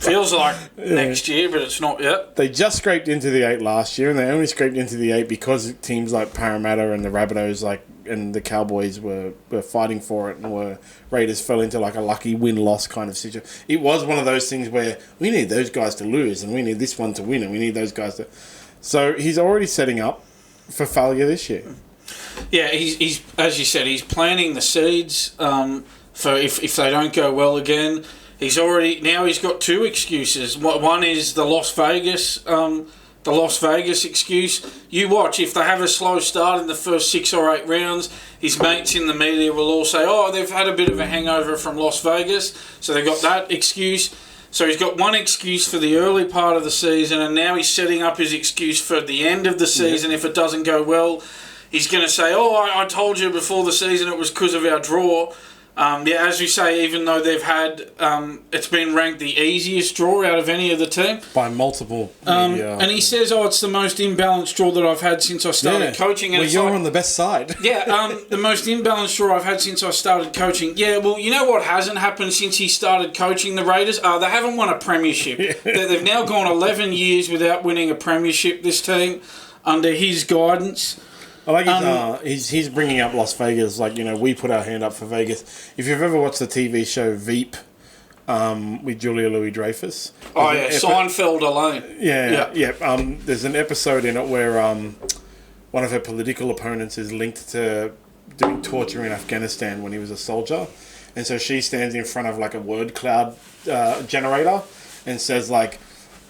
Speaker 2: Feels like next year, but it's not yet.
Speaker 1: They just scraped into the 8 last year, and they only scraped into the 8 because teams like Parramatta and the Rabbitohs and the Cowboys were fighting for it, and Raiders fell into like a lucky win-loss kind of situation. It was one of those things where we need those guys to lose, and we need this one to win, and we need those guys to... So he's already setting up for failure this year.
Speaker 2: Yeah, he's as you said, he's planting the seeds for if they don't go well again. He's got 2 excuses. One is the Las Vegas excuse. You watch, if they have a slow start in the first 6 or 8 rounds, his mates in the media will all say, they've had a bit of a hangover from Las Vegas, so they've got that excuse. So he's got one excuse for the early part of the season, and now he's setting up his excuse for the end of the season if it doesn't go well. He's going to say, I told you before the season it was because of our draw. As you say, even though they've had, it's been ranked the easiest draw out of any of the team.
Speaker 1: By multiple media.
Speaker 2: And he says, it's the most imbalanced draw that I've had since I started coaching. And
Speaker 1: you're on the best side.
Speaker 2: The most imbalanced draw I've had since I started coaching. Yeah, well, you know what hasn't happened since he started coaching the Raiders? They haven't won a premiership. They've now gone 11 years without winning a premiership, this team, under his guidance.
Speaker 1: I like he's bringing up Las Vegas, like, we put our hand up for Vegas. If you've ever watched the TV show Veep with Julia Louis-Dreyfus.
Speaker 2: Seinfeld alone.
Speaker 1: Yeah. There's an episode in it where one of her political opponents is linked to doing torture in Afghanistan when he was a soldier. And so she stands in front of like a word cloud generator and says like,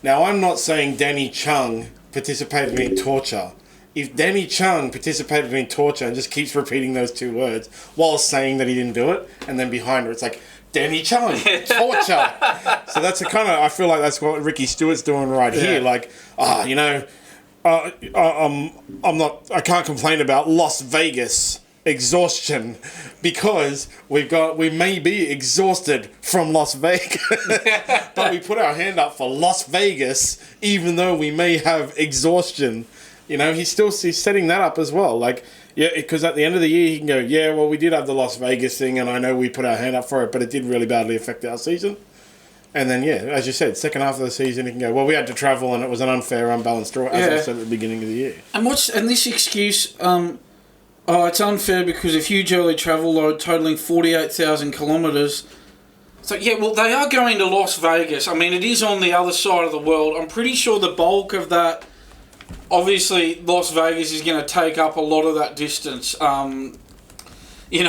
Speaker 1: now I'm not saying Danny Chung participated in torture. If Danny Chung participated in torture and just keeps repeating those two words while saying that he didn't do it, and then behind her it's like, Danny Chung, torture. So that's I feel like that's what Ricky Stuart's doing right here. Like, I can't complain about Las Vegas exhaustion because we may be exhausted from Las Vegas, but we put our hand up for Las Vegas even though we may have exhaustion. He's setting that up as well. Like, because at the end of the year, he can go, we did have the Las Vegas thing, and I know we put our hand up for it, but it did really badly affect our season. And then, as you said, second half of the season, he can go, we had to travel, and it was an unfair, unbalanced draw, as I said at the beginning of the year.
Speaker 2: And this excuse, it's unfair because of huge early travel load totaling 48,000 kilometres. So, they are going to Las Vegas. I mean, it is on the other side of the world. I'm pretty sure the bulk of that... Obviously, Las Vegas is going to take up a lot of that distance. And they've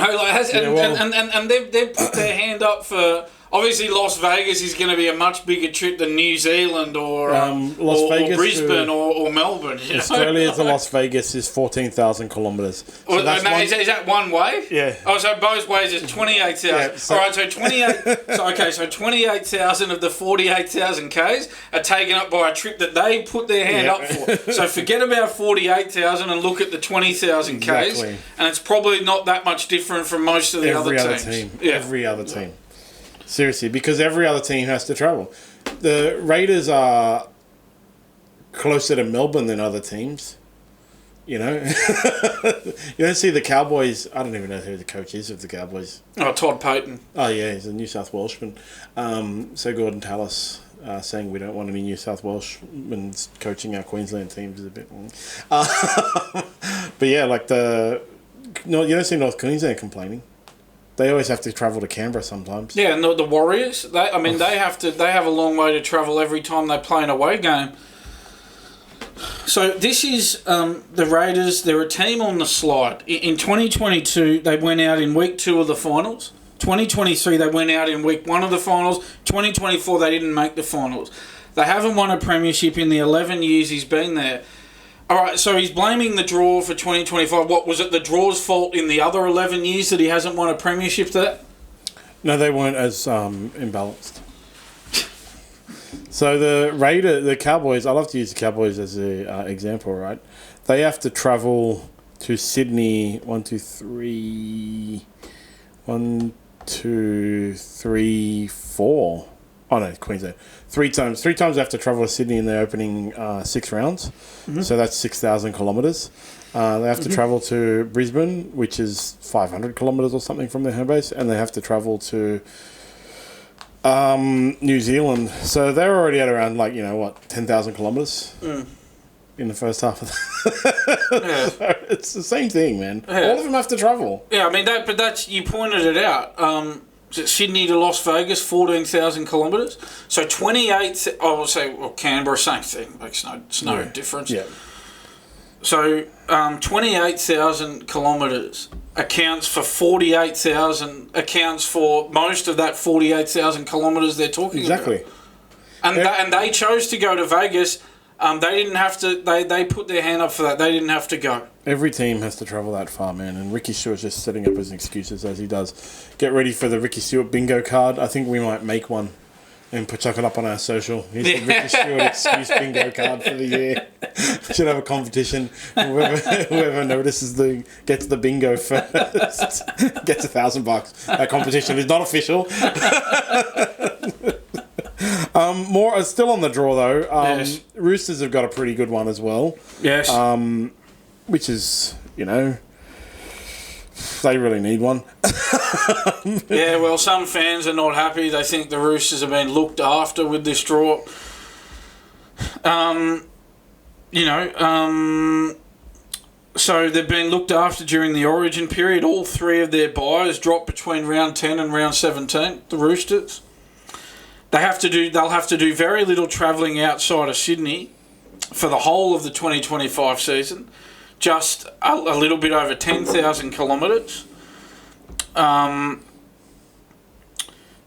Speaker 2: put their hand up for. Obviously, Las Vegas is going to be a much bigger trip than New Zealand or Brisbane or Melbourne.
Speaker 1: Australia to Las Vegas is 14,000 kilometres. So
Speaker 2: is that one way?
Speaker 1: Yeah.
Speaker 2: Oh, so both ways is 28,000. All right, so 28. So 28,000 of the 48,000 Ks are taken up by a trip that they put their hand up for. So forget about 48,000 and look at the 20,000 Ks, and it's probably not that much different from most of the other teams.
Speaker 1: Every other team. Seriously, because every other team has to travel. The Raiders are closer to Melbourne than other teams. You don't see the Cowboys. I don't even know who the coach is of the Cowboys.
Speaker 2: Oh, Todd Payton.
Speaker 1: Oh, yeah, he's a New South Welshman. So Gordon Tallis saying we don't want any New South Welshmen coaching our Queensland teams is a bit... But yeah, you don't see North Queensland complaining. They always have to travel to Canberra sometimes.
Speaker 2: Yeah, and the Warriors, they have a long way to travel every time they play an away game. So this is the Raiders. They're a team on the slide. In 2022, they went out in week 2 of the finals. 2023, they went out in week 1 of the finals. 2024, they didn't make the finals. They haven't won a premiership in the 11 years he's been there. All right, so he's blaming the draw for 2025. What, was it the draw's fault in the other 11 years that he hasn't won a premiership to that?
Speaker 1: No, they weren't as imbalanced. So the Cowboys, I love to use the Cowboys as an example, right? They have to travel to Sydney 1, 2, 3, 4. Oh no, Queensland. 3 times. 3 times they have to travel to Sydney in the opening 6 rounds. Mm-hmm. So that's 6,000 kilometres. They have to travel to Brisbane, which is 500 kilometres or something from their home base, and they have to travel to New Zealand. So they're already at around 10,000 kilometres in the first half of that. So it's the same thing, man. Yeah. All of them have to travel.
Speaker 2: Yeah, I mean that's you pointed it out. Sydney to Las Vegas, 14,000 kilometres. So 28, I will say, Canberra, same thing. Makes no difference.
Speaker 1: Yeah.
Speaker 2: So 28,000 kilometres accounts for 48,000, accounts for most of that 48,000 kilometres they're talking about.
Speaker 1: Exactly.
Speaker 2: And they chose to go to Vegas. They didn't have to. They put their hand up for that. They didn't have to go.
Speaker 1: Every team has to travel that far, man. And Ricky Stuart's just setting up his excuses as he does. Get ready for the Ricky Stuart bingo card. I think we might make one and chuck it up on our social. Here's the Ricky Stuart excuse bingo card for the year. Should have a competition. Whoever gets the bingo first gets $1,000. That competition is not official. More still on the draw though.
Speaker 2: Yes.
Speaker 1: Roosters have got a pretty good one as well.
Speaker 2: Yes.
Speaker 1: Which is, they really need one.
Speaker 2: Yeah, well, some fans are not happy. They think the Roosters have been looked after with this draw. So they've been looked after during the Origin period. All three of their buys dropped between round 10 and round 17. The Roosters. They'll have to do very little travelling outside of Sydney for the whole of the 2025 season. Just a little bit over 10,000 kilometres. And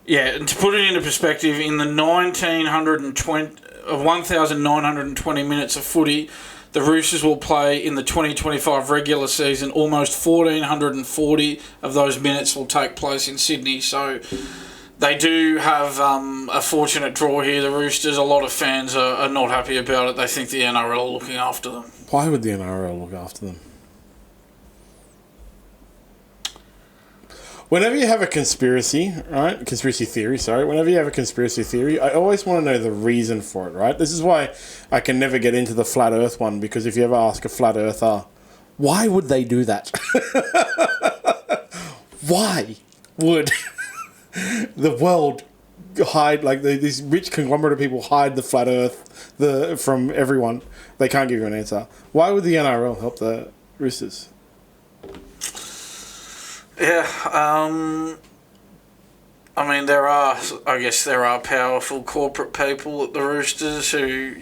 Speaker 2: to put it into perspective, in the 1,920 minutes of footy, the Roosters will play in the 2025 regular season. Almost 1,440 of those minutes will take place in Sydney. So they do have a fortunate draw here, the Roosters. A lot of fans are not happy about it. They think the NRL are looking after them.
Speaker 1: Why would the NRL look after them? Whenever you have a conspiracy theory, I always want to know the reason for it, right? This is why I can never get into the flat earth one, because if you ever ask a flat earther, why would they do that? Why would the world hide, like these rich conglomerate of people hide the flat earth from everyone? They can't give you an answer. Why would the NRL help the Roosters?
Speaker 2: Yeah, there are powerful corporate people at the Roosters who,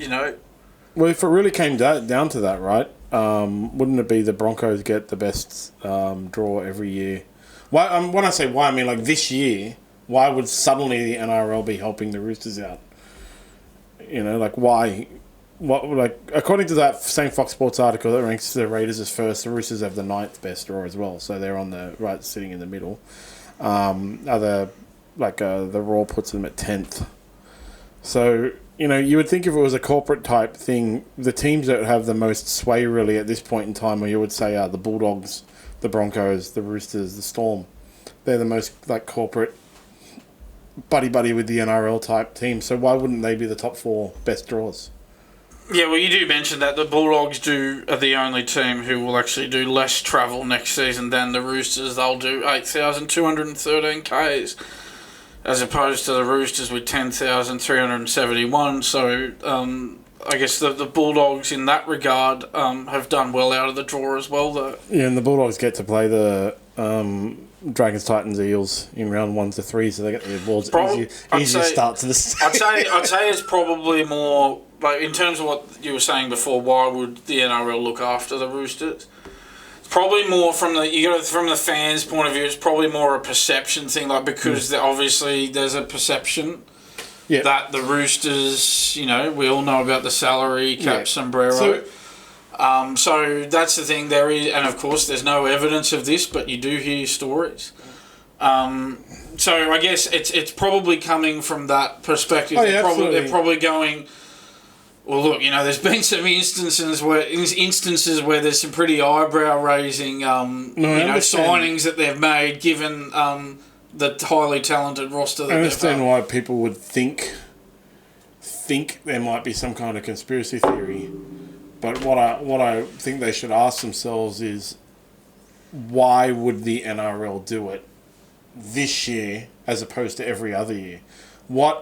Speaker 1: Well, if it really came down to that, right, wouldn't it be the Broncos get the best draw every year? Why? When I say why, I mean like this year. Why would suddenly the NRL be helping the Roosters out? Why? According to that same Fox Sports article that ranks the Raiders as first, the Roosters have the 9th best draw as well, so they're on the right, sitting in the middle. The Raw puts them at 10th. So you would think if it was a corporate type thing, the teams that have the most sway really at this point in time, you would say are the Bulldogs, the Broncos, the Roosters, the Storm. They're the most corporate buddy with the NRL type team. So why wouldn't they be the top 4 best draws?
Speaker 2: Yeah, well, you do mention that the Bulldogs are the only team who will actually do less travel next season than the Roosters. They'll do 8,213 Ks as opposed to the Roosters with 10,371. So I guess the Bulldogs in that regard have done well out of the draw as well, though.
Speaker 1: Yeah, and the Bulldogs get to play the Dragons, Titans, Eels in round 1 to 3, so they get the awards easier start to the season.
Speaker 2: I'd say it's probably more, in terms of what you were saying before, why would the NRL look after the Roosters? It's probably more from the fans' point of view. It's probably more a perception thing, because obviously there's a perception that the Roosters, we all know about the salary cap sombrero. So that's the thing. There is, and of course, there's no evidence of this, but you do hear stories. So I guess it's probably coming from that perspective. They're probably going, well, look, there's been some instances where there's some pretty eyebrow-raising, signings that they've made, given the highly talented roster that they've had. I
Speaker 1: understand why people would think there might be some kind of conspiracy theory. But what I think they should ask themselves is, why would the NRL do it this year as opposed to every other year? Why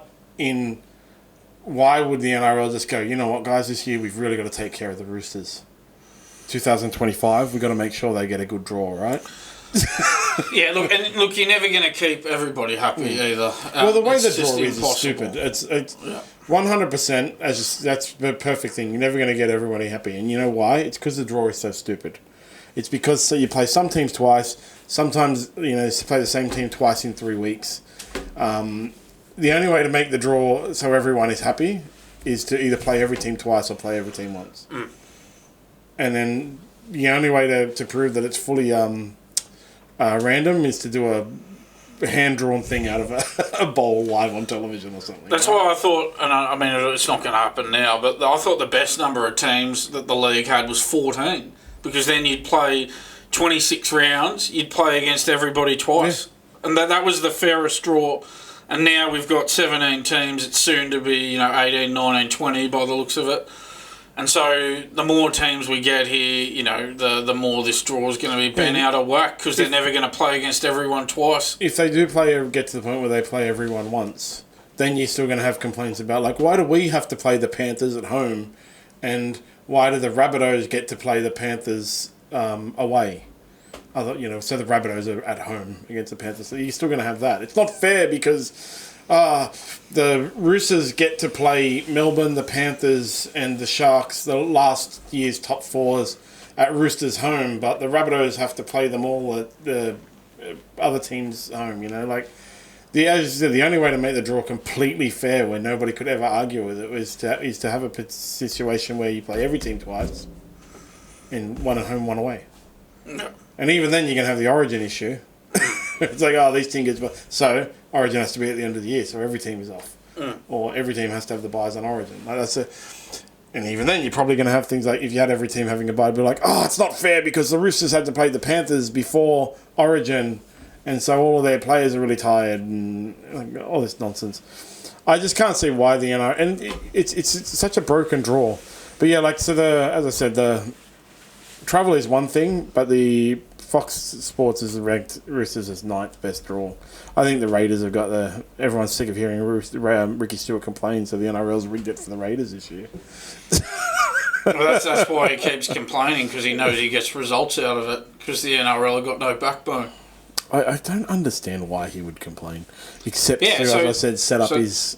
Speaker 1: would the NRL just go, you know what, guys, this year we've really got to take care of the Roosters. 2025, we've got to make sure they get a good draw, right?
Speaker 2: Yeah, look, you're never going to keep everybody happy either.
Speaker 1: Well, the way the draw is stupid. It's 100%. That's the perfect thing. You're never going to get everybody happy, and you know why? It's because the draw is so stupid. It's because you play some teams twice. Sometimes you play the same team twice in 3 weeks. The only way to make the draw so everyone is happy is to either play every team twice or play every team once. And then the only way to prove that it's fully random is to do hand-drawn thing out of a bowl live on television or something.
Speaker 2: That's why I thought, and I mean, it's not going to happen now, but I thought the best number of teams that the league had was 14, because then you'd play 26 rounds, you'd play against everybody twice. Yeah. And that was the fairest draw. And now we've got 17 teams. It's soon to be, 18, 19, 20 by the looks of it. And so the more teams we get here, the more this draw is going to be bent out of whack, because they're never going to play against everyone twice.
Speaker 1: If they do get to the point where they play everyone once, then you're still going to have complaints about, like, why do we have to play the Panthers at home, and why do the Rabbitohs get to play the Panthers away? So the Rabbitohs are at home against the Panthers. So you're still going to have that. It's not fair because the Roosters get to play Melbourne, the Panthers, and the Sharks, the last year's top fours, at Roosters home, but the Rabbitohs have to play them all at the other team's home. As you said, the only way to make the draw completely fair, where nobody could ever argue with it, is to have a situation where you play every team twice, and one at home, one away. No. And even then, you're going to have the Origin issue. It's like, these teams get... So, Origin has to be at the end of the year, so every team is off. Or every team has to have the buys on Origin. And even then, you're probably going to have things like, if you had every team having a buy, be like, it's not fair because the Roosters had to play the Panthers before Origin, and so all of their players are really tired, and all this nonsense. I just can't see why the NRL... And it's such a broken draw. But yeah, as I said, the travel is one thing, but the Fox Sports has ranked Roosters as 9th best draw. I think the Raiders have got everyone's sick of hearing Ricky Stuart complain, so the NRL's rigged it for the Raiders this year.
Speaker 2: Well, that's why he keeps complaining, because he knows he gets results out of it, because the NRL have got no backbone.
Speaker 1: I don't understand why he would complain, except as I said, set up his...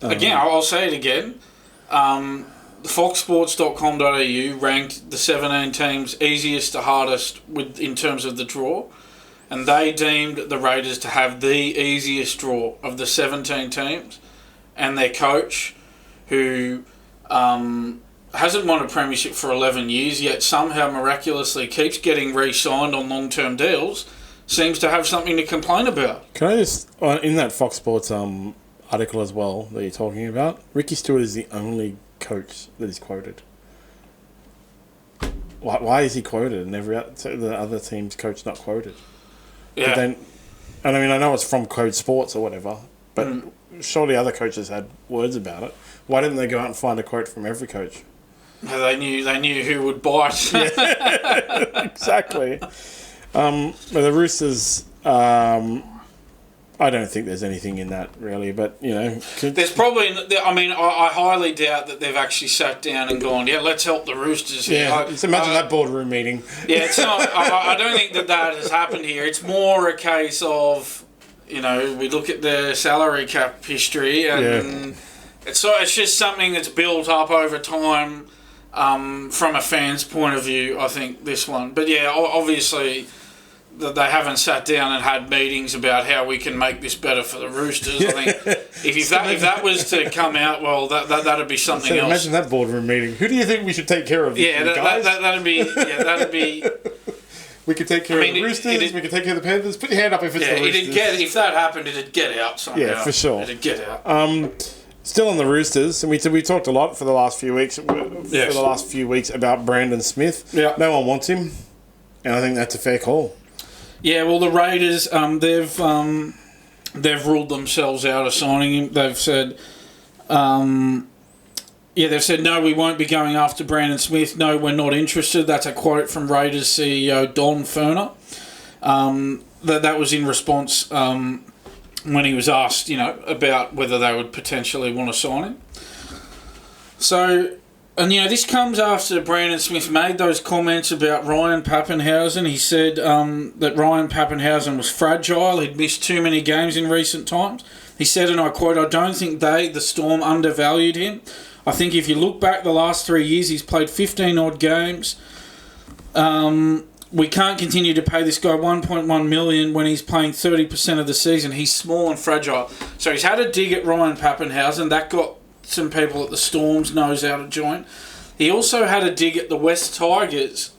Speaker 2: Again, I'll say it again. Foxsports.com.au ranked the 17 teams easiest to hardest in terms of the draw, and they deemed the Raiders to have the easiest draw of the 17 teams, and their coach, who hasn't won a premiership for 11 years, yet somehow miraculously keeps getting re-signed on long-term deals, seems to have something to complain about.
Speaker 1: Can I just, in that Fox Sports article as well that you're talking about, Ricky Stuart is the only coach that is quoted. Why is he quoted and the other team's coach not quoted?
Speaker 2: Yeah.
Speaker 1: I know it's from Code Sports or whatever, but surely other coaches had words about it. Why didn't they go out and find a quote from every coach?
Speaker 2: They knew who would bite.
Speaker 1: Yeah, exactly. But the Roosters, I don't think there's anything in that, really, but,
Speaker 2: There's probably... I highly doubt that they've actually sat down and gone, let's help the Roosters here.
Speaker 1: Yeah, imagine that boardroom meeting.
Speaker 2: Yeah, it's not... I don't think that has happened here. It's more a case of, we look at their salary cap history, and it's just something that's built up over time from a fan's point of view, I think, this one. But, yeah, obviously... that they haven't sat down and had meetings about how we can make this better for the Roosters. I think if that was to come out, well, that'd be something else.
Speaker 1: Imagine that boardroom meeting. Who do you think we should take care of?
Speaker 2: Yeah, that'd be.
Speaker 1: We could take care of the Roosters. We could take care of the Panthers. Put your hand up if it's the Roosters.
Speaker 2: If that happened, it'd get out somehow.
Speaker 1: Yeah, for sure.
Speaker 2: It'd get out.
Speaker 1: Still on the Roosters, and we talked a lot for the last few weeks. About Brandon Smith.
Speaker 2: Yeah.
Speaker 1: No one wants him, and I think that's a fair call.
Speaker 2: Yeah, well, the Raiders, they've ruled themselves out of signing him. They've said, no, we won't be going after Brandon Smith. No, we're not interested. That's a quote from Raiders CEO Don Furner. That was in response when he was asked, about whether they would potentially want to sign him. So... And, this comes after Brandon Smith made those comments about Ryan Papenhuyzen. He said that Ryan Papenhuyzen was fragile. He'd missed too many games in recent times. He said, and I quote, "I don't think the Storm, undervalued him. I think if you look back the last 3 years, he's played 15-odd games. We can't continue to pay this guy $1.1 million when he's playing 30% of the season. He's small and fragile." So he's had a dig at Ryan Papenhuyzen. That got some people at the Storm's nose out of joint. He also had a dig at the West Tigers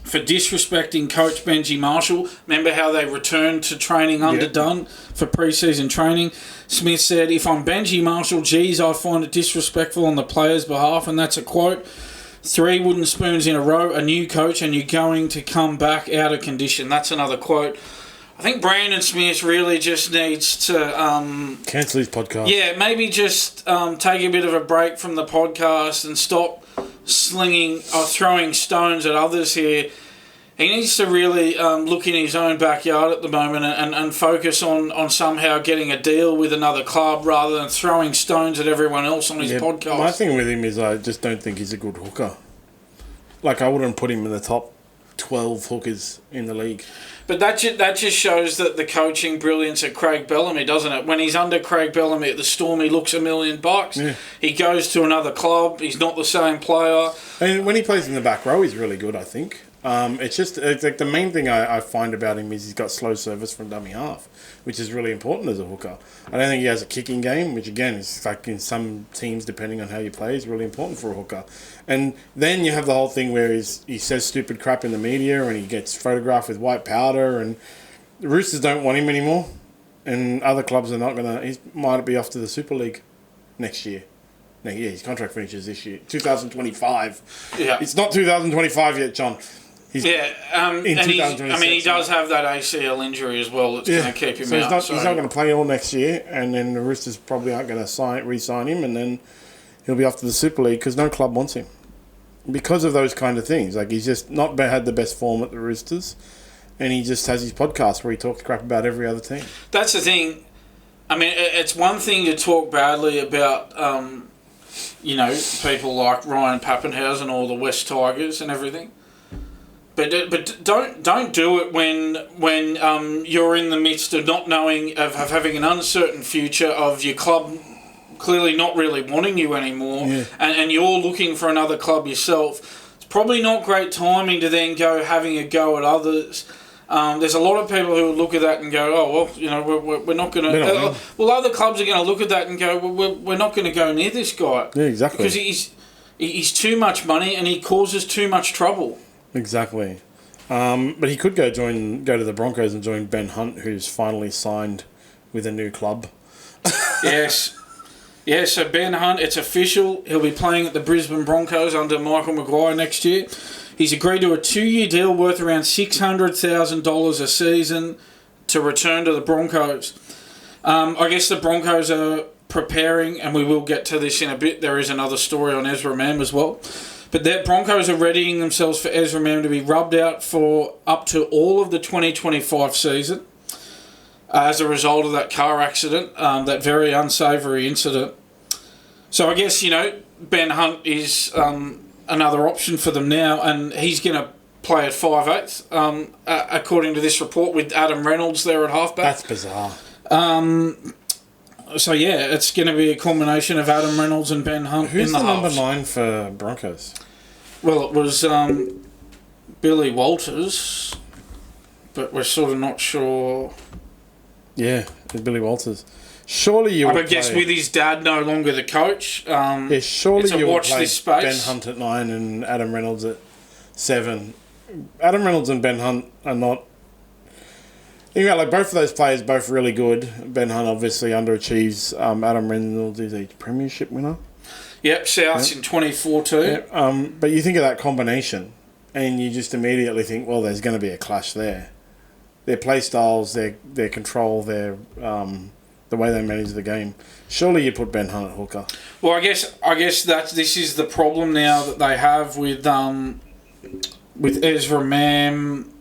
Speaker 2: for disrespecting coach Benji Marshall. Remember how they returned to training underdone for pre-season training? Smith said, "If I'm Benji Marshall, geez, I find it disrespectful on the players' behalf," and that's a quote. 3 wooden spoons in a row, a new coach, and you're going to come back out of condition. That's another quote. I think Brandon Smith really just needs to...
Speaker 1: cancel his podcast.
Speaker 2: Yeah, maybe just take a bit of a break from the podcast and stop slinging or throwing stones at others here. He needs to really look in his own backyard at the moment and focus on somehow getting a deal with another club rather than throwing stones at everyone else on his podcast.
Speaker 1: My thing with him is I just don't think he's a good hooker. Like, I wouldn't put him in the top 12 hookers in the league.
Speaker 2: But that just shows that the coaching brilliance of Craig Bellamy, doesn't it? When he's under Craig Bellamy at the Storm, he looks $1 million. Yeah. He goes to another club. He's not the same player.
Speaker 1: And when he plays in the back row, he's really good, I think. It's like the main thing I find about him is he's got slow service from dummy half, which is really important as a hooker. I don't think he has a kicking game, which again is like in some teams, depending on how you play, is really important for a hooker. And then you have the whole thing where he says stupid crap in the media and he gets photographed with white powder, and the Roosters don't want him anymore, and other clubs are not gonna. He might be off to the Super League next year. Yeah, his contract finishes this year, 2025.
Speaker 2: Yeah,
Speaker 1: it's not 2025 yet, John.
Speaker 2: And he does have that ACL injury as well that's going to keep him out.
Speaker 1: He's not going to play all next year, and then the Roosters probably aren't going to re-sign him, and then he'll be off to the Super League because no club wants him. Because of those kind of things. Like, he's just not had the best form at the Roosters, and he just has his podcast where he talks crap about every other team.
Speaker 2: That's the thing. I mean, it's one thing to talk badly about, people like Ryan Pappenhausen or the West Tigers and everything. But don't do it when you're in the midst of not knowing, of having an uncertain future, of your club clearly not really wanting you anymore, and you're looking for another club yourself. It's probably not great timing to then go having a go at others. There's a lot of people who look at that and go, oh, well, we're not going to... well, other clubs are going to look at that and go, well, we're not going to go near this guy.
Speaker 1: Yeah, exactly.
Speaker 2: Because he's too much money and he causes too much trouble.
Speaker 1: Exactly. But he could go to the Broncos and join Ben Hunt, who's finally signed with a new club.
Speaker 2: Yes. Yeah, so Ben Hunt, it's official. He'll be playing at the Brisbane Broncos under Michael Maguire next year. He's agreed to a 2-year deal worth around $600,000 a season to return to the Broncos. I guess the Broncos are preparing, and we will get to this in a bit. There is another story on Ezra Mam as well. But the Broncos are readying themselves for Ezra Mam to be rubbed out for up to all of the 2025 season as a result of that car accident, that very unsavoury incident. So I guess, Ben Hunt is another option for them now, and he's going to play at 5'8", according to this report, with Adam Reynolds there at halfback.
Speaker 1: That's bizarre.
Speaker 2: So, it's going to be a combination of Adam Reynolds and Ben Hunt.
Speaker 1: Who's
Speaker 2: in the
Speaker 1: number
Speaker 2: halves.
Speaker 1: 9 for Broncos?
Speaker 2: Well, it was Billy Walters, but we're sort of not sure.
Speaker 1: Yeah, it's Billy Walters. Surely you would
Speaker 2: I guess with his dad no longer the coach.
Speaker 1: Surely you would
Speaker 2: watch
Speaker 1: play
Speaker 2: this space.
Speaker 1: Ben Hunt at 9 and Adam Reynolds at 7. Adam Reynolds and Ben Hunt are not... both of those players, both really good. Ben Hunt obviously underachieves. Adam Reynolds is a premiership winner.
Speaker 2: Yep, Souths in 2014.
Speaker 1: Yep. But you think of that combination and you just immediately think, well, there's going to be a clash there. Their play styles, their control, their the way they manage the game. Surely you put Ben Hunt at hooker.
Speaker 2: Well, I guess this is the problem now that they have with Ezra Mam.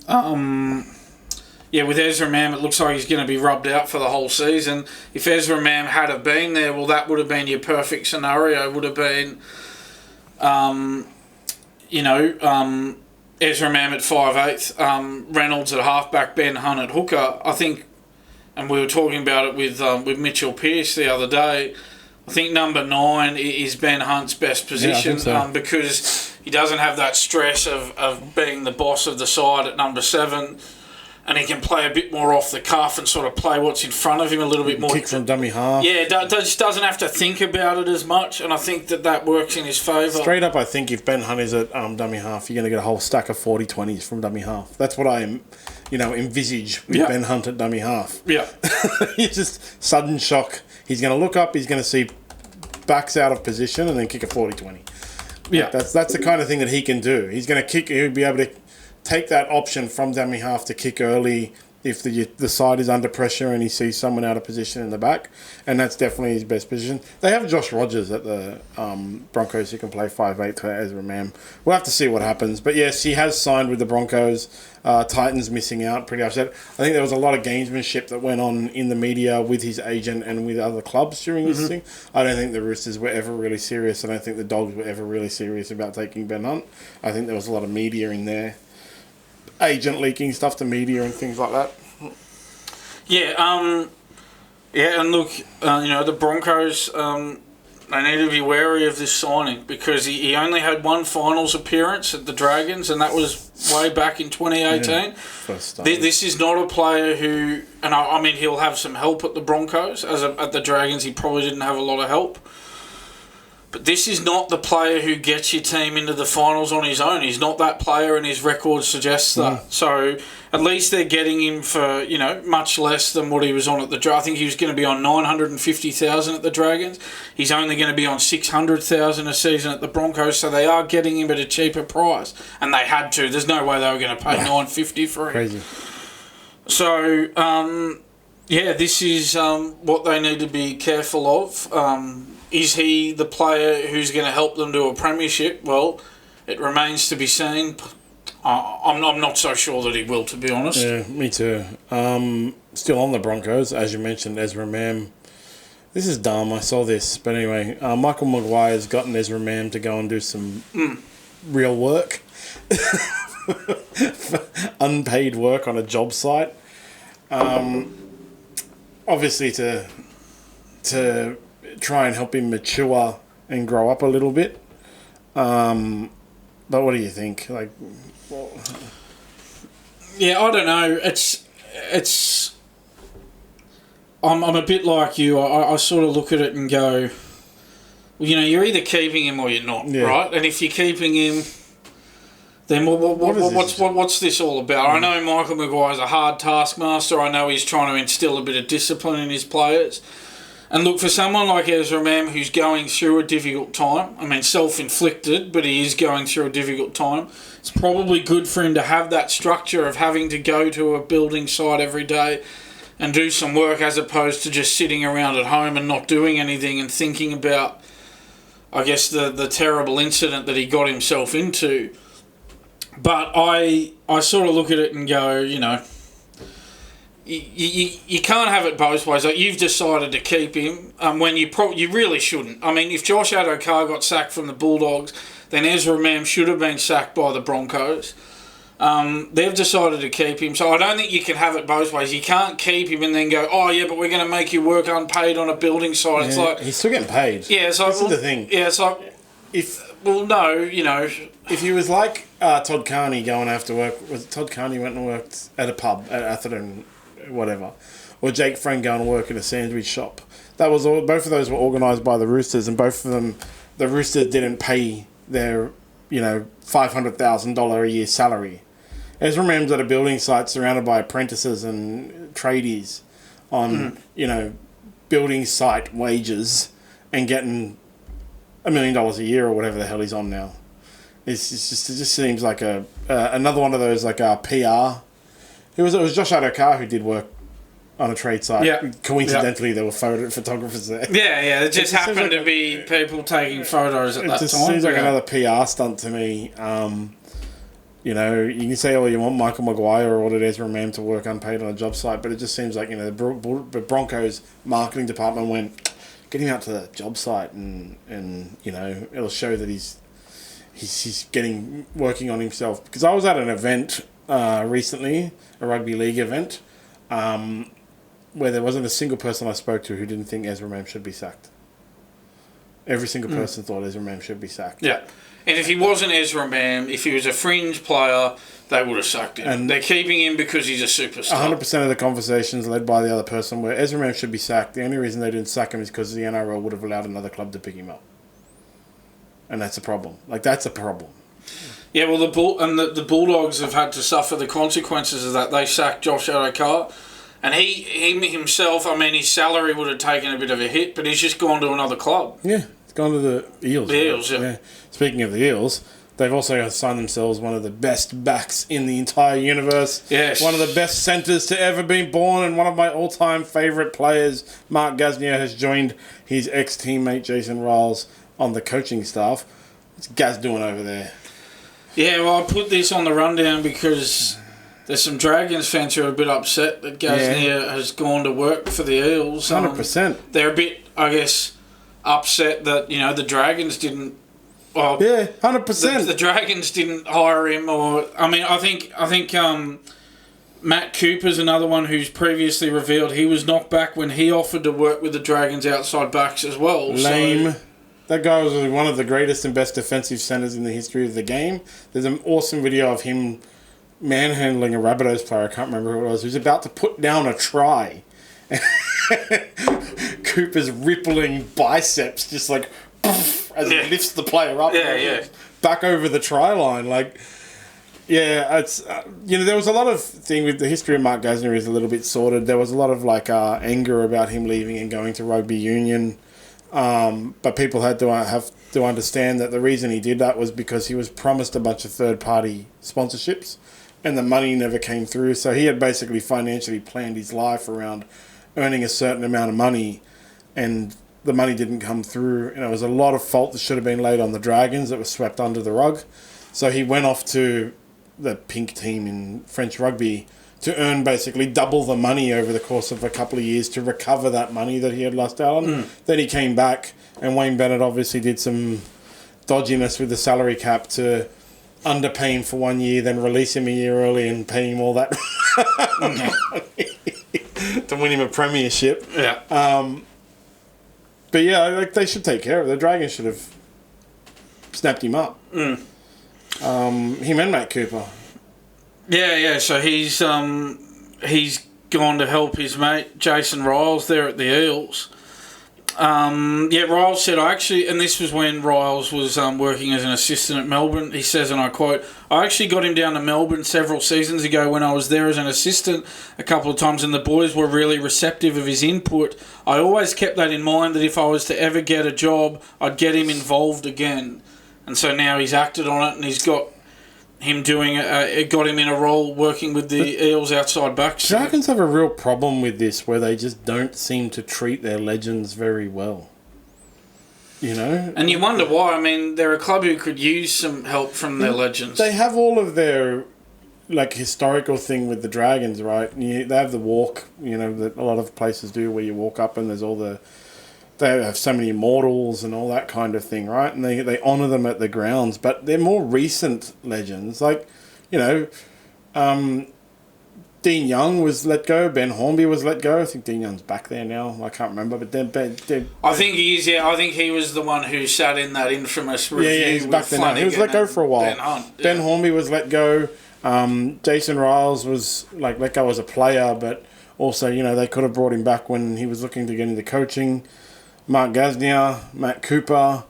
Speaker 2: With Ezra Mam, it looks like he's going to be rubbed out for the whole season. If Ezra Mam had have been there, well, that would have been your perfect scenario. Would have been, Ezra Mam at 5'8", Reynolds at halfback, Ben Hunt at hooker. I think, and we were talking about it with Mitchell Pearce the other day. I think number 9 is Ben Hunt's best position, because he doesn't have that stress of being the boss of the side at number 7. and he can play a bit more off the cuff and sort of play what's in front of him a little bit more.
Speaker 1: Kick from dummy half.
Speaker 2: Yeah, just doesn't have to think about it as much, and I think that works in his favour.
Speaker 1: Straight up, I think if Ben Hunt is at dummy half, you're going to get a whole stack of 40-20s from dummy half. That's what I envisage with Ben Hunt at dummy half.
Speaker 2: Yeah.
Speaker 1: It's just sudden shock. He's going to look up, he's going to see backs out of position and then kick a 40-20.
Speaker 2: Yeah.
Speaker 1: That's the kind of thing that he can do. He's going to kick, he'll be able to take that option from dummy half to kick early if the side is under pressure and he sees someone out of position in the back, and that's definitely his best position. They have Josh Rogers at the Broncos who can play 5'8" for Ezra Mam. We'll have to see what happens. But yes, he has signed with the Broncos. Titans missing out, pretty upset. I think there was a lot of gamesmanship that went on in the media with his agent and with other clubs during this thing. I don't think the Roosters were ever really serious. I don't think the Dogs were ever really serious about taking Ben Hunt. I think there was a lot of media in there. Agent leaking stuff to media and things like that.
Speaker 2: Yeah, and look, the Broncos, they need to be wary of this signing because he only had one finals appearance at the Dragons, and that was way back in 2018.
Speaker 1: Yeah, first time.
Speaker 2: This is not a player who, and I mean, he'll have some help at the Broncos. At the Dragons, he probably didn't have a lot of help. But this is not the player who gets your team into the finals on his own. He's not that player, and his record suggests that. So at least they're getting him for much less than what he was on at the Dragons. I think he was going to be on $950,000 at the Dragons. He's only going to be on $600,000 a season at the Broncos. So they are getting him at a cheaper price, and they had to. There's no way they were going to pay $950 for him.
Speaker 1: Crazy.
Speaker 2: So this is what they need to be careful of. Is he the player who's going to help them to a premiership? Well, it remains to be seen. I'm not so sure that he will, to be honest.
Speaker 1: Yeah, me too. Still on the Broncos, as you mentioned, Ezra Mam. This is dumb. I saw this. But anyway, Michael Maguire has gotten Ezra Mam to go and do some real work. Unpaid work on a job site. Obviously to try and help him mature and grow up a little bit. But what do you think?
Speaker 2: Yeah, I don't know. I'm a bit like you. I sort of look at it and go, well, you're either keeping him or you're not, right? And if you're keeping him, then what's this all about? I know Michael Maguire's a hard taskmaster. I know he's trying to instill a bit of discipline in his players. And look, for someone like Ezra Mam who's going through a difficult time, I mean, self-inflicted, but he is going through a difficult time, it's probably good for him to have that structure of having to go to a building site every day and do some work as opposed to just sitting around at home and not doing anything and thinking about, I guess, the terrible incident that he got himself into. But I sort of look at it and go, You can't have it both ways. Like, you've decided to keep him when you really shouldn't. I mean, if Josh Addo-Carr got sacked from the Bulldogs, then Ezra Mam should have been sacked by the Broncos. They've decided to keep him, so I don't think you can have it both ways. You can't keep him and then go, oh yeah, but we're going to make you work unpaid on a building site.
Speaker 1: Yeah,
Speaker 2: it's like
Speaker 1: he's still getting paid.
Speaker 2: Yeah, so
Speaker 1: this is the thing.
Speaker 2: Yeah, it's like
Speaker 1: if he was like Todd Carney going after work, was it Todd Carney went and worked at a pub at Atherton, whatever, or Jake Friend going to work in a sandwich shop. That was all. Both of those were organised by the Roosters, and both of them, the Roosters didn't pay their $500,000 a year salary. Ezra Mam's at a building site surrounded by apprentices and tradies on building site wages and getting $1 million a year or whatever the hell he's on now. It just seems like another one of those PR. It was Josh Addo-Carr who did work on a trade site. Yeah. Coincidentally, there were photographers there.
Speaker 2: Yeah. It just happened to be people taking photos at that time. It just
Speaker 1: seems like another PR stunt to me. You can say all you want, Michael Maguire ordered Ezra Mam to work unpaid on a job site, but it just seems like the Broncos marketing department went, get him out to the job site, and it'll show that he's working on himself. Because I was at an event recently, a rugby league event, where there wasn't a single person I spoke to who didn't think Ezra Mam should be sacked. Every single person thought Ezra Mam should be sacked.
Speaker 2: Yeah. And if he wasn't Ezra Mam, if he was a fringe player, they would have sacked him. And they're keeping him because he's a superstar.
Speaker 1: 100% of the conversations led by the other person were Ezra Mam should be sacked. The only reason they didn't sack him is because the NRL would have allowed another club to pick him up. And that's a problem. That's a problem.
Speaker 2: Yeah, well, the Bulldogs have had to suffer the consequences of that. They sacked Josh Addo-Carr. And he himself, his salary would have taken a bit of a hit, but he's just gone to another club.
Speaker 1: Yeah, he's gone to the Eels.
Speaker 2: The Eels, yeah.
Speaker 1: Speaking of the Eels, they've also assigned themselves one of the best backs in the entire universe.
Speaker 2: Yes.
Speaker 1: One of the best centres to ever be born, and one of my all-time favourite players, Mark Gasnier, has joined his ex-teammate Jason Riles on the coaching staff. What's Gaz doing over there?
Speaker 2: Yeah, well, I put this on the rundown because there's some Dragons fans who are a bit upset that Gasnier has gone to work for the Eels.
Speaker 1: 100%.
Speaker 2: They're a bit, I guess, upset that, the Dragons didn't... Well,
Speaker 1: 100%.
Speaker 2: The Dragons didn't hire him, I think Matt Cooper's another one who's previously revealed he was knocked back when he offered to work with the Dragons outside backs as well.
Speaker 1: Lame.
Speaker 2: So,
Speaker 1: that guy was one of the greatest and best defensive centres in the history of the game. There's an awesome video of him manhandling a Rabbitohs player, I can't remember who it was, who's about to put down a try. Cooper's rippling biceps just like poof, as he lifts the player up back over the try line. It's there was a lot of thing with the history of Mark Gasnier is a little bit sordid. There was a lot of anger about him leaving and going to rugby union. But people had to have to understand that the reason he did that was because he was promised a bunch of third-party sponsorships and the money never came through. So he had basically financially planned his life around earning a certain amount of money, and the money didn't come through. And it was a lot of fault that should have been laid on the Dragons that was swept under the rug. So he went off to the pink team in French rugby to earn basically double the money over the course of a couple of years to recover that money that he had lost out on. Then he came back, and Wayne Bennett obviously did some dodginess with the salary cap to underpay him for 1 year, then release him a year early and pay him all that to win him a premiership.
Speaker 2: Yeah.
Speaker 1: But they should take care of it. The Dragons should have snapped him up. Him and Matt Cooper.
Speaker 2: Yeah. So he's gone to help his mate Jason Riles there at the Eels. Riles said, and this was when Riles was working as an assistant at Melbourne. He says, and I quote, "I actually got him down to Melbourne several seasons ago when I was there as an assistant a couple of times, and the boys were really receptive of his input. I always kept that in mind that if I was to ever get a job, I'd get him involved again." And so now he's acted on it, and he's got him doing it got him in a role working with the Eels outside backs.
Speaker 1: Dragons have a real problem with this, where they just don't seem to treat their legends very well. And
Speaker 2: you wonder why. They're a club who could use some help from their legends.
Speaker 1: They have all of their historical thing with the Dragons, right? They have the walk, that a lot of places do, where you walk up and there's all they have so many immortals and all that kind of thing, right? And they honour them at the grounds. But they're more recent legends. Dean Young was let go. Ben Hornby was let go. I think Dean Young's back there now. I can't remember. But
Speaker 2: I think he is, I think he was the one who sat in that infamous review.
Speaker 1: Yeah, he's back there now. He was let go for a while.
Speaker 2: Ben Hunt,
Speaker 1: Ben Hornby was let go. Jason Riles was let go as a player, but also, they could have brought him back when he was looking to get into coaching. Mark Gasnier, Matt Cooper.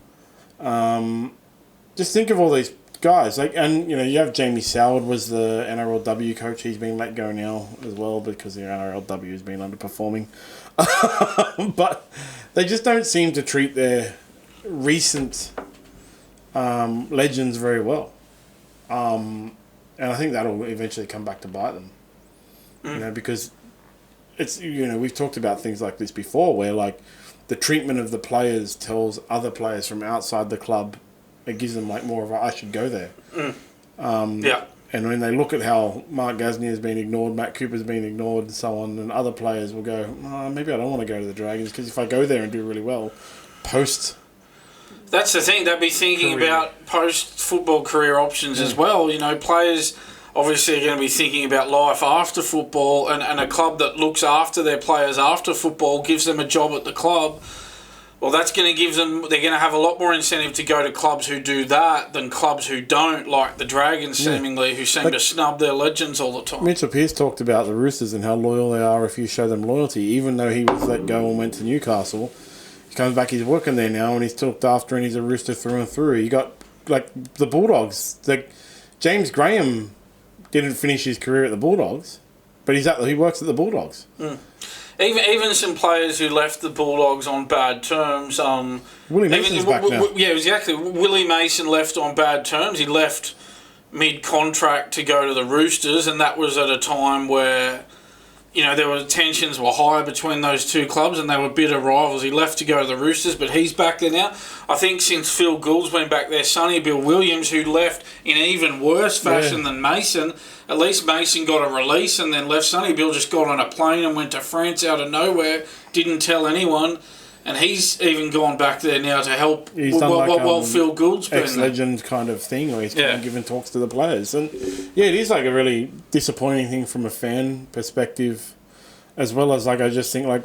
Speaker 1: Just think of all these guys. You have Jamie Soward was the NRLW coach. He's been let go now as well because the NRLW has been underperforming. But they just don't seem to treat their recent legends very well. And I think that'll eventually come back to bite them. Because it's, we've talked about things like this before where the treatment of the players tells other players from outside the club, it gives them more of a, I should go there. And when they look at how Mark Gasnier has been ignored, Matt Cooper's been ignored and so on, and other players will go, maybe I don't want to go to the Dragons because if I go there and do really well,
Speaker 2: That's the thing, they'd be thinking about post-football career options as well. Players obviously are going to be thinking about life after football, and a club that looks after their players after football gives them a job at the club. Well, that's going to give them... They're going to have a lot more incentive to go to clubs who do that than clubs who don't, like the Dragons, seemingly, who seem to snub their legends all the time.
Speaker 1: Mitchell Pearce talked about the Roosters and how loyal they are if you show them loyalty. Even though he was let go and went to Newcastle, he comes back, he's working there now, and he's looked after, and he's a Rooster through and through. You got, like, the Bulldogs. Like, James Graham didn't finish his career at the Bulldogs, but he works at the Bulldogs.
Speaker 2: Even some players who left the Bulldogs on bad terms.
Speaker 1: Willie Mason's back now.
Speaker 2: Yeah, exactly. Willie Mason left on bad terms. He left mid-contract to go to the Roosters, and that was at a time where, there were tensions were high between those two clubs, and they were bitter rivals. He left to go to the Roosters, but he's back there now. I think since Phil Gould's been back there, Sonny Bill Williams, who left in even worse fashion than Mason. At least Mason got a release and then left. Sonny Bill just got on a plane and went to France out of nowhere, didn't tell anyone, and he's even gone back there now to help while Phil Gould's been
Speaker 1: ex-legend kind of thing, or he's kind of giving talks to the players. And it is like a really disappointing thing from a fan perspective, as well as like I just think like,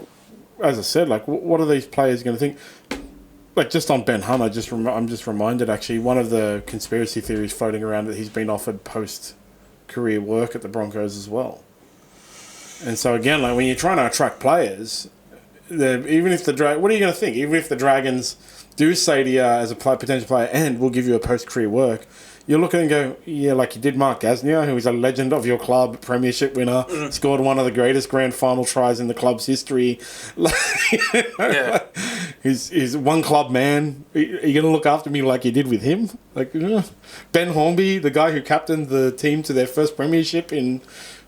Speaker 1: as I said, like what are these players going to think? Like just on Ben Hunt, I'm just reminded actually one of the conspiracy theories floating around that he's been offered post-career work at the Broncos as well. And so again, like when you're trying to attract players, even if what are you going to think? Even if the Dragons do say to you as a potential player, and we'll give you a post-career work, you look at it and go, yeah, like you did Mark Gasnier, who is a legend of your club, premiership winner, scored one of the greatest grand final tries in the club's history. He's one club man. Are you going to look after me like you did with him? Like Ben Hornby, the guy who captained the team to their first premiership in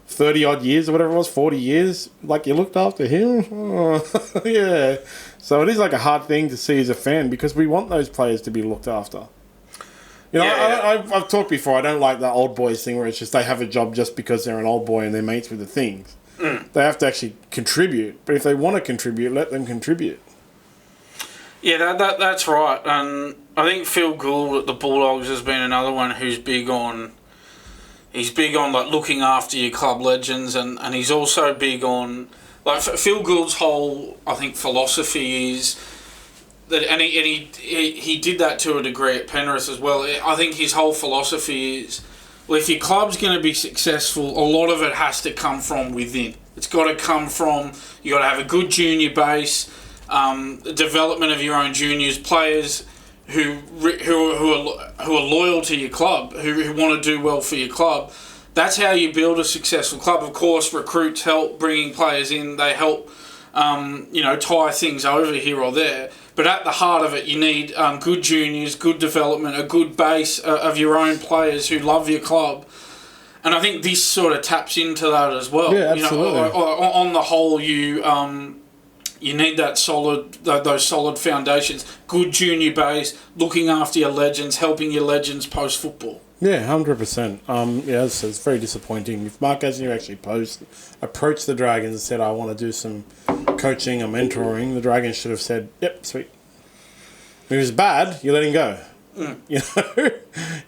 Speaker 1: 30-odd years or whatever it was, 40 years, like you looked after him? Oh, yeah. So it is like a hard thing to see as a fan because we want those players to be looked after. I've talked before, I don't like that old boys thing where it's just they have a job just because they're an old boy and they're mates with the things. They have to actually contribute. But if they want to contribute, let them contribute.
Speaker 2: Yeah, that's right. And I think Phil Gould at the Bulldogs has been another one who's big on... He's big on like looking after your club legends, and he's also big on like Phil Gould's whole I think philosophy is that, and he did that to a degree at Penrith as well. I think his whole philosophy is, well, if your club's going to be successful, a lot of it has to come from within. It's got to come from you got to have a good junior base, development of your own juniors, players who are loyal to your club, who want to do well for your club. That's how you build a successful club. Of course, recruits help, bringing players in. They help, tie things over here or there. But at the heart of it, you need good juniors, good development, a good base of your own players who love your club. And I think this sort of taps into that as well.
Speaker 1: Yeah, absolutely.
Speaker 2: On the whole, you need that those solid foundations, good junior base, looking after your legends, helping your legends post football.
Speaker 1: Yeah, 100%. It's very disappointing. If Mark Gasnier actually approached the Dragons and said, I want to do some coaching or mentoring, the Dragons should have said, yep, sweet. If it was bad, you let him go. You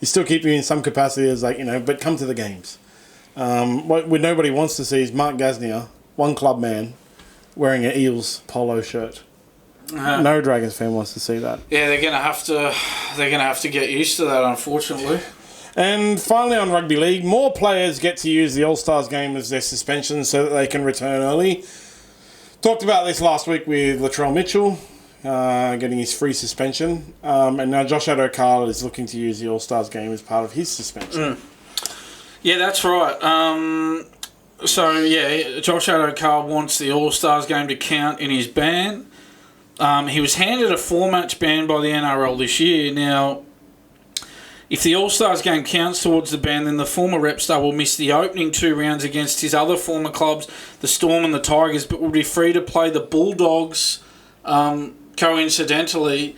Speaker 1: still keep him in some capacity as but come to the games. What nobody wants to see is Mark Gasnier, one club man, wearing an Eels polo shirt. No Dragons fan wants to see that.
Speaker 2: Yeah, they're gonna have to get used to that, unfortunately.
Speaker 1: And finally, on rugby league, more players get to use the All-Stars game as their suspension so that they can return early. Talked about this last week with Latrell Mitchell getting his free suspension, and now Josh Addo-Carr is looking to use the All-Stars game as part of his suspension.
Speaker 2: Yeah, that's right. Josh Addo-Carr wants the All-Stars game to count in his ban. He was handed a 4-match ban by the NRL this year. Now, if the All-Stars game counts towards the ban, then the former rep star will miss the opening 2 rounds against his other former clubs, the Storm and the Tigers, but will be free to play the Bulldogs, coincidentally,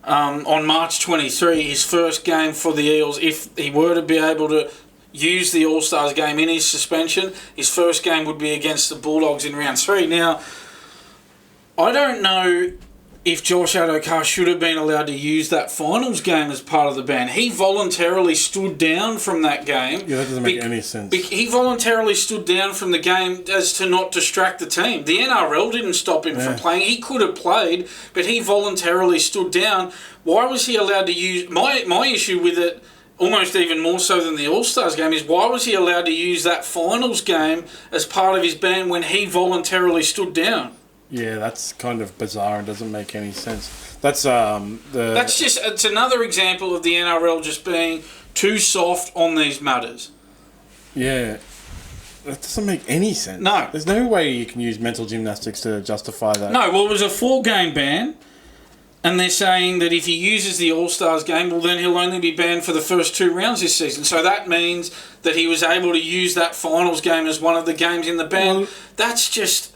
Speaker 2: on March 23, his first game for the Eels. If he were to be able to use the All-Stars game in his suspension, his first game would be against the Bulldogs in round 3. Now, I don't know if Josh Addo-Carr should have been allowed to use that finals game as part of the ban. He voluntarily stood down from that game.
Speaker 1: Yeah, that doesn't make any sense.
Speaker 2: He voluntarily stood down from the game as to not distract the team. The NRL didn't stop him from playing. He could have played, but he voluntarily stood down. Why was he allowed to use... My issue with it, almost even more so than the All-Stars game, is why was he allowed to use that finals game as part of his ban when he voluntarily stood down?
Speaker 1: Yeah, that's kind of bizarre and doesn't make any sense. That's
Speaker 2: it's another example of the NRL just being too soft on these matters.
Speaker 1: Yeah. That doesn't make any sense.
Speaker 2: No.
Speaker 1: There's no way you can use mental gymnastics to justify that.
Speaker 2: No, well, it was a 4-game ban, and they're saying that if he uses the All-Stars game, well, then he'll only be banned for the first 2 rounds this season. So that means that he was able to use that finals game as one of the games in the ban. Well, that's just...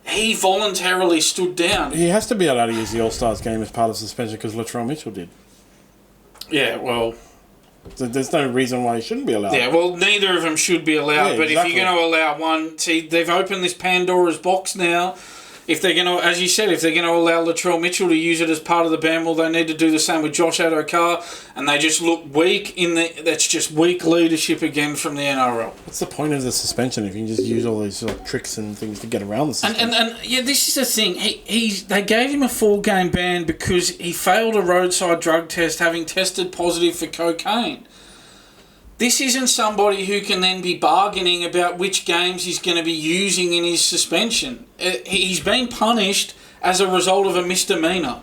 Speaker 2: He voluntarily stood down.
Speaker 1: He has to be allowed to use the All-Stars game as part of suspension because Latrell Mitchell did.
Speaker 2: Yeah, well...
Speaker 1: So there's no reason why he shouldn't be allowed.
Speaker 2: Yeah, well, neither of them should be allowed.
Speaker 1: Yeah,
Speaker 2: but
Speaker 1: exactly.
Speaker 2: If you're going to allow one... See, they've opened this Pandora's box now. If they're going to... As you said, if they're going to allow Latrell Mitchell to use it as part of the ban, well, they need to do the same with Josh Addo-Carr. And they just look weak in the... That's just weak leadership again from the NRL.
Speaker 1: What's the point of the suspension if you can just use all these sort of tricks and things to get around the suspension?
Speaker 2: And yeah, this is the thing. They gave him a 4-game ban because he failed a roadside drug test having tested positive for cocaine. This isn't somebody who can then be bargaining about which games he's going to be using in his suspension. He's been punished as a result of a misdemeanor.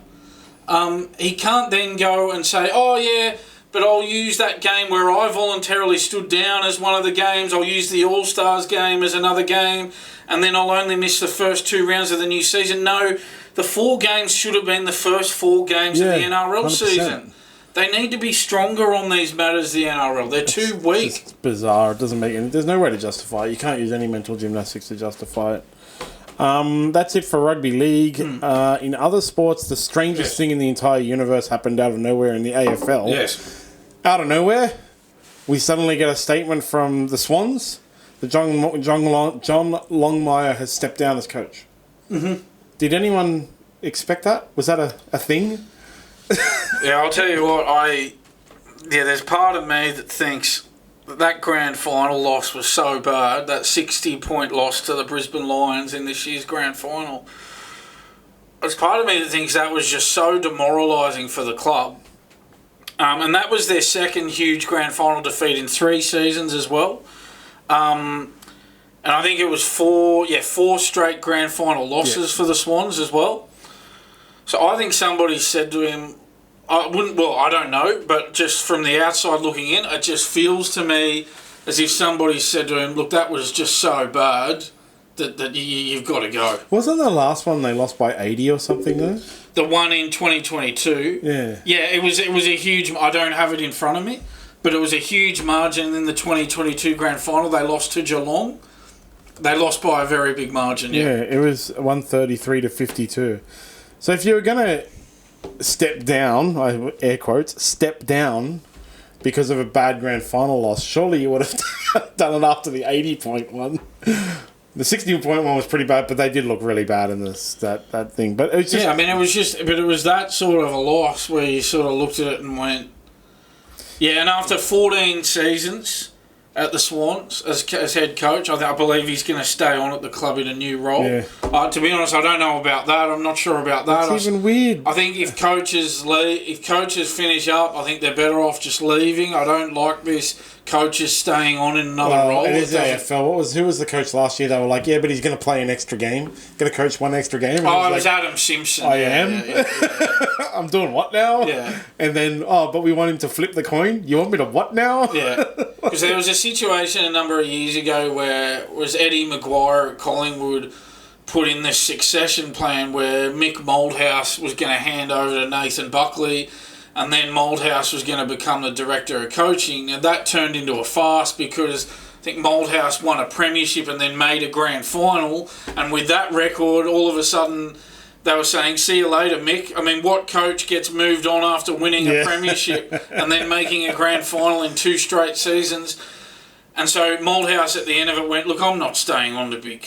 Speaker 2: He can't then go and say, oh yeah, but I'll use that game where I voluntarily stood down as one of the games. I'll use the All-Stars game as another game, and then I'll only miss the first 2 rounds of the new season. No, the 4 games should have been the first 4 games of the NRL 100%. Season. They need to be stronger on these matters, the NRL. They're too weak.
Speaker 1: It's bizarre. It doesn't make any... There's no way to justify it. You can't use any mental gymnastics to justify it. That's it for rugby league. In other sports, the strangest thing in the entire universe happened out of nowhere in the AFL.
Speaker 2: Yes.
Speaker 1: Out of nowhere, we suddenly get a statement from the Swans that John Longmire has stepped down as coach. Mm-hmm. Did anyone expect that? Was that a thing?
Speaker 2: Yeah, I'll tell you what, there's part of me that thinks that grand final loss was so bad, that 60-point loss to the Brisbane Lions in this year's grand final. There's part of me that thinks that was just so demoralising for the club. And that was their second huge grand final defeat in 3 seasons as well. And I think it was 4 straight grand final losses for the Swans as well. So I think somebody said to him, I don't know, but just from the outside looking in, it just feels to me as if somebody said to him, look, that was just so bad that you've got to go.
Speaker 1: Wasn't the last one they lost by 80 or something though?
Speaker 2: The one in 2022.
Speaker 1: Yeah.
Speaker 2: Yeah, it was a huge... I don't have it in front of me, but it was a huge margin in the 2022 grand final. They lost to Geelong. They lost by a very big margin,
Speaker 1: yeah. It was 133 to 52. So if you were going to step down, air quotes, step down because of a bad grand final loss, surely you would have done it after the 80-point one. The 60-point one was pretty bad, but they did look really bad in that thing. But it was just...
Speaker 2: Yeah, I mean, it was that sort of a loss where you sort of looked at it and went... Yeah, and after 14 seasons at the Swans as head coach, I believe he's going to stay on at the club in a new role.
Speaker 1: Yeah.
Speaker 2: To be honest, I don't know about that. I'm not sure about that.
Speaker 1: It's even weird.
Speaker 2: I think if coaches finish up, I think they're better off just leaving. I don't like this coaches staying on in another role.
Speaker 1: It is AFL. Who was the coach last year? They were like, yeah, but he's going to play an extra game. Going to coach one extra game. And
Speaker 2: it was Adam Simpson.
Speaker 1: I am?
Speaker 2: Yeah.
Speaker 1: I'm doing what now?
Speaker 2: Yeah.
Speaker 1: And then, but we want him to flip the coin. You want me to what now?
Speaker 2: Yeah. Because there was a situation a number of years ago where it was Eddie Maguire at Collingwood put in this succession plan where Mick Moldhouse was going to hand over to Nathan Buckley, and then Moldhouse was going to become the director of coaching. And that turned into a farce because I think Moldhouse won a premiership and then made a grand final. And with that record, all of a sudden, they were saying, see you later, Mick. I mean, what coach gets moved on after winning a premiership and then making a grand final in 2 straight seasons? And so Moldhouse at the end of it went, look, I'm not staying on to be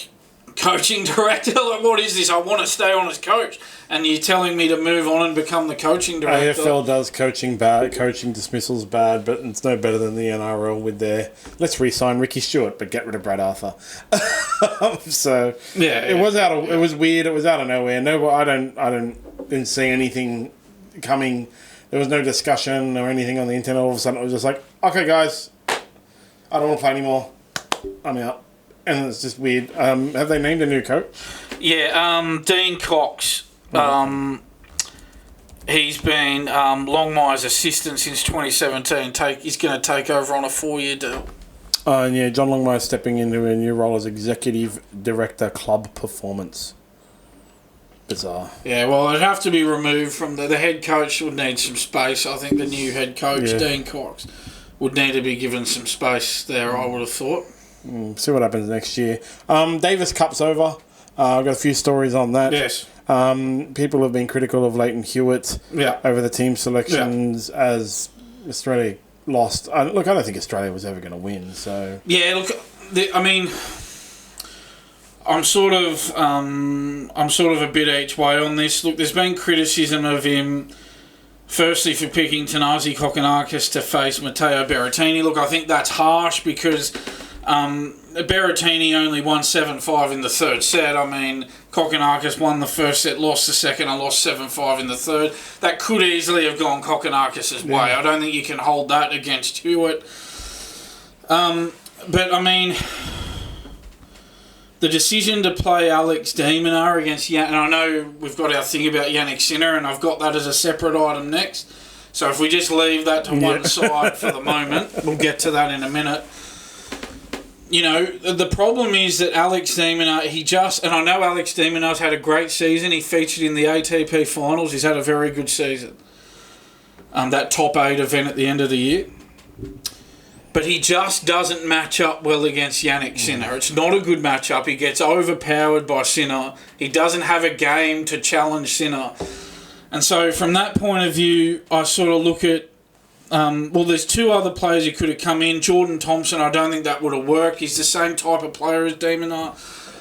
Speaker 2: coaching director. Like, what is this? I want to stay on as coach, and you're telling me to move on and become the coaching director.
Speaker 1: AFL does coaching bad, coaching dismissals bad, but it's no better than the NRL with their let's re-sign Ricky Stuart but get rid of Brad Arthur. So it was weird. It was out of nowhere. No, I didn't see anything coming. There was no discussion or anything on the internet. All of a sudden, it was just like, okay, guys, I don't want to play anymore. I'm out. And it's just weird. Have they named a new coach?
Speaker 2: Yeah, Dean Cox. He's been Longmire's assistant since 2017. He's going to take over on a 4-year deal.
Speaker 1: And yeah, John Longmire stepping into a new role as executive director, club performance. Bizarre.
Speaker 2: Yeah, well, it'd have to be removed from the head coach. Would need some space. I think the new head coach, Dean Cox, would need to be given some space there. I would have thought.
Speaker 1: See what happens next year. Davis Cup's over. I've got a few stories on that.
Speaker 2: Yes.
Speaker 1: People have been critical of Lleyton Hewitt over the team selections as Australia lost. I don't think Australia was ever going to win. So
Speaker 2: yeah, look, I mean, I'm sort of a bit each way on this. Look, there's been criticism of him. Firstly, for picking Tanasi Kokonakis to face Matteo Berrettini. Look, I think that's harsh because Berrettini only won 7-5 in the third set. I mean, Kokonakis won the first set, lost the second, and lost 7-5 in the third. That could easily have gone Kokonakis' way. I don't think you can hold that against Hewitt. But, I mean, the decision to play Alex de Minaur against and I know we've got our thing about Jannik Sinner, and I've got that as a separate item next. So if we just leave that to one side for the moment, we'll get to that in a minute. You know, the problem is that Alex de Minaur, and I know Alex de Minaur's had a great season. He featured in the ATP finals. He's had a very good season. That top 8 event at the end of the year. But he just doesn't match up well against Jannik Sinner. It's not a good matchup. He gets overpowered by Sinner. He doesn't have a game to challenge Sinner. And so from that point of view, I sort of look at, there's 2 other players who could have come in. Jordan Thompson, I don't think that would have worked. He's the same type of player as de Minaur.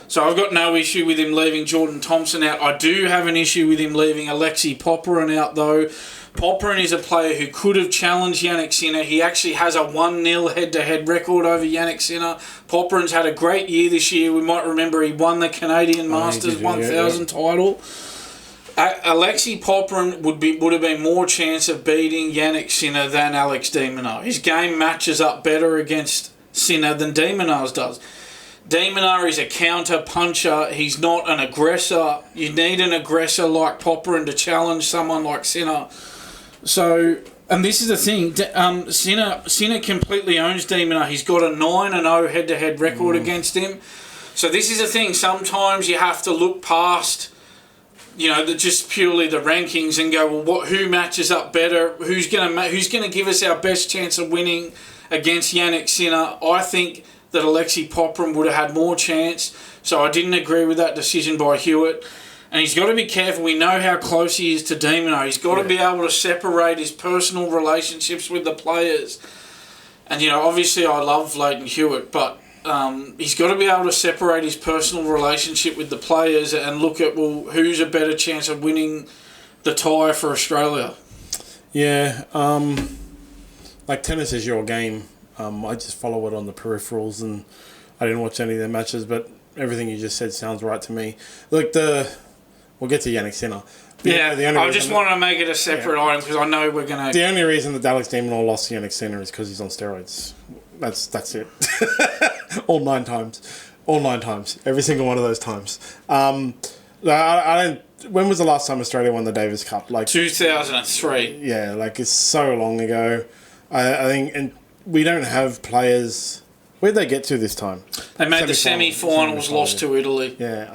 Speaker 2: So I've got no issue with him leaving Jordan Thompson out. I do have an issue with him leaving Alexei Popyrin out, though. Popyrin is a player who could have challenged Jannik Sinner. He actually has a 1-0 head-to-head record over Jannik Sinner. Popyrin's had a great year this year. We might remember he won the Canadian Masters 1000 title. Alexei Popyrin would have been more chance of beating Jannik Sinner than Alex de Minaur. His game matches up better against Sinner than de Minaur's does. De Minaur is a counter-puncher. He's not an aggressor. You need an aggressor like Popyrin to challenge someone like Sinner. So, and this is the thing, Sinner completely owns de Minaur. He's got a 9-0 head-to-head record against him. So this is the thing, sometimes you have to look past, just purely the rankings and go, well, who matches up better? Who's gonna give us our best chance of winning against Jannik Sinner? I think that Alexei Popyrin would have had more chance. So I didn't agree with that decision by Hewitt. And he's got to be careful. We know how close he is to de Minaur. He's got to be able to separate his personal relationships with the players. And, obviously I love Lleyton Hewitt, but he's got to be able to separate his personal relationship with the players and look at, who's a better chance of winning the tie for Australia?
Speaker 1: Yeah, like tennis is your game. I just follow it on the peripherals, and I didn't watch any of their matches, but everything you just said sounds right to me. Look, we'll get to Jannik Sinner.
Speaker 2: I just wanted to make it a separate item because I know we're going to...
Speaker 1: The only reason that Alex de Minaur lost to Jannik Sinner is because he's on steroids. That's it. All 9 times. All 9 times. Every single one of those times. I don't... When was the last time Australia won the Davis Cup?
Speaker 2: 2003.
Speaker 1: Yeah, it's so long ago. I think... And we don't have players... Where'd they get to this time?
Speaker 2: They made the semi-finals, lost to Italy.
Speaker 1: Yeah.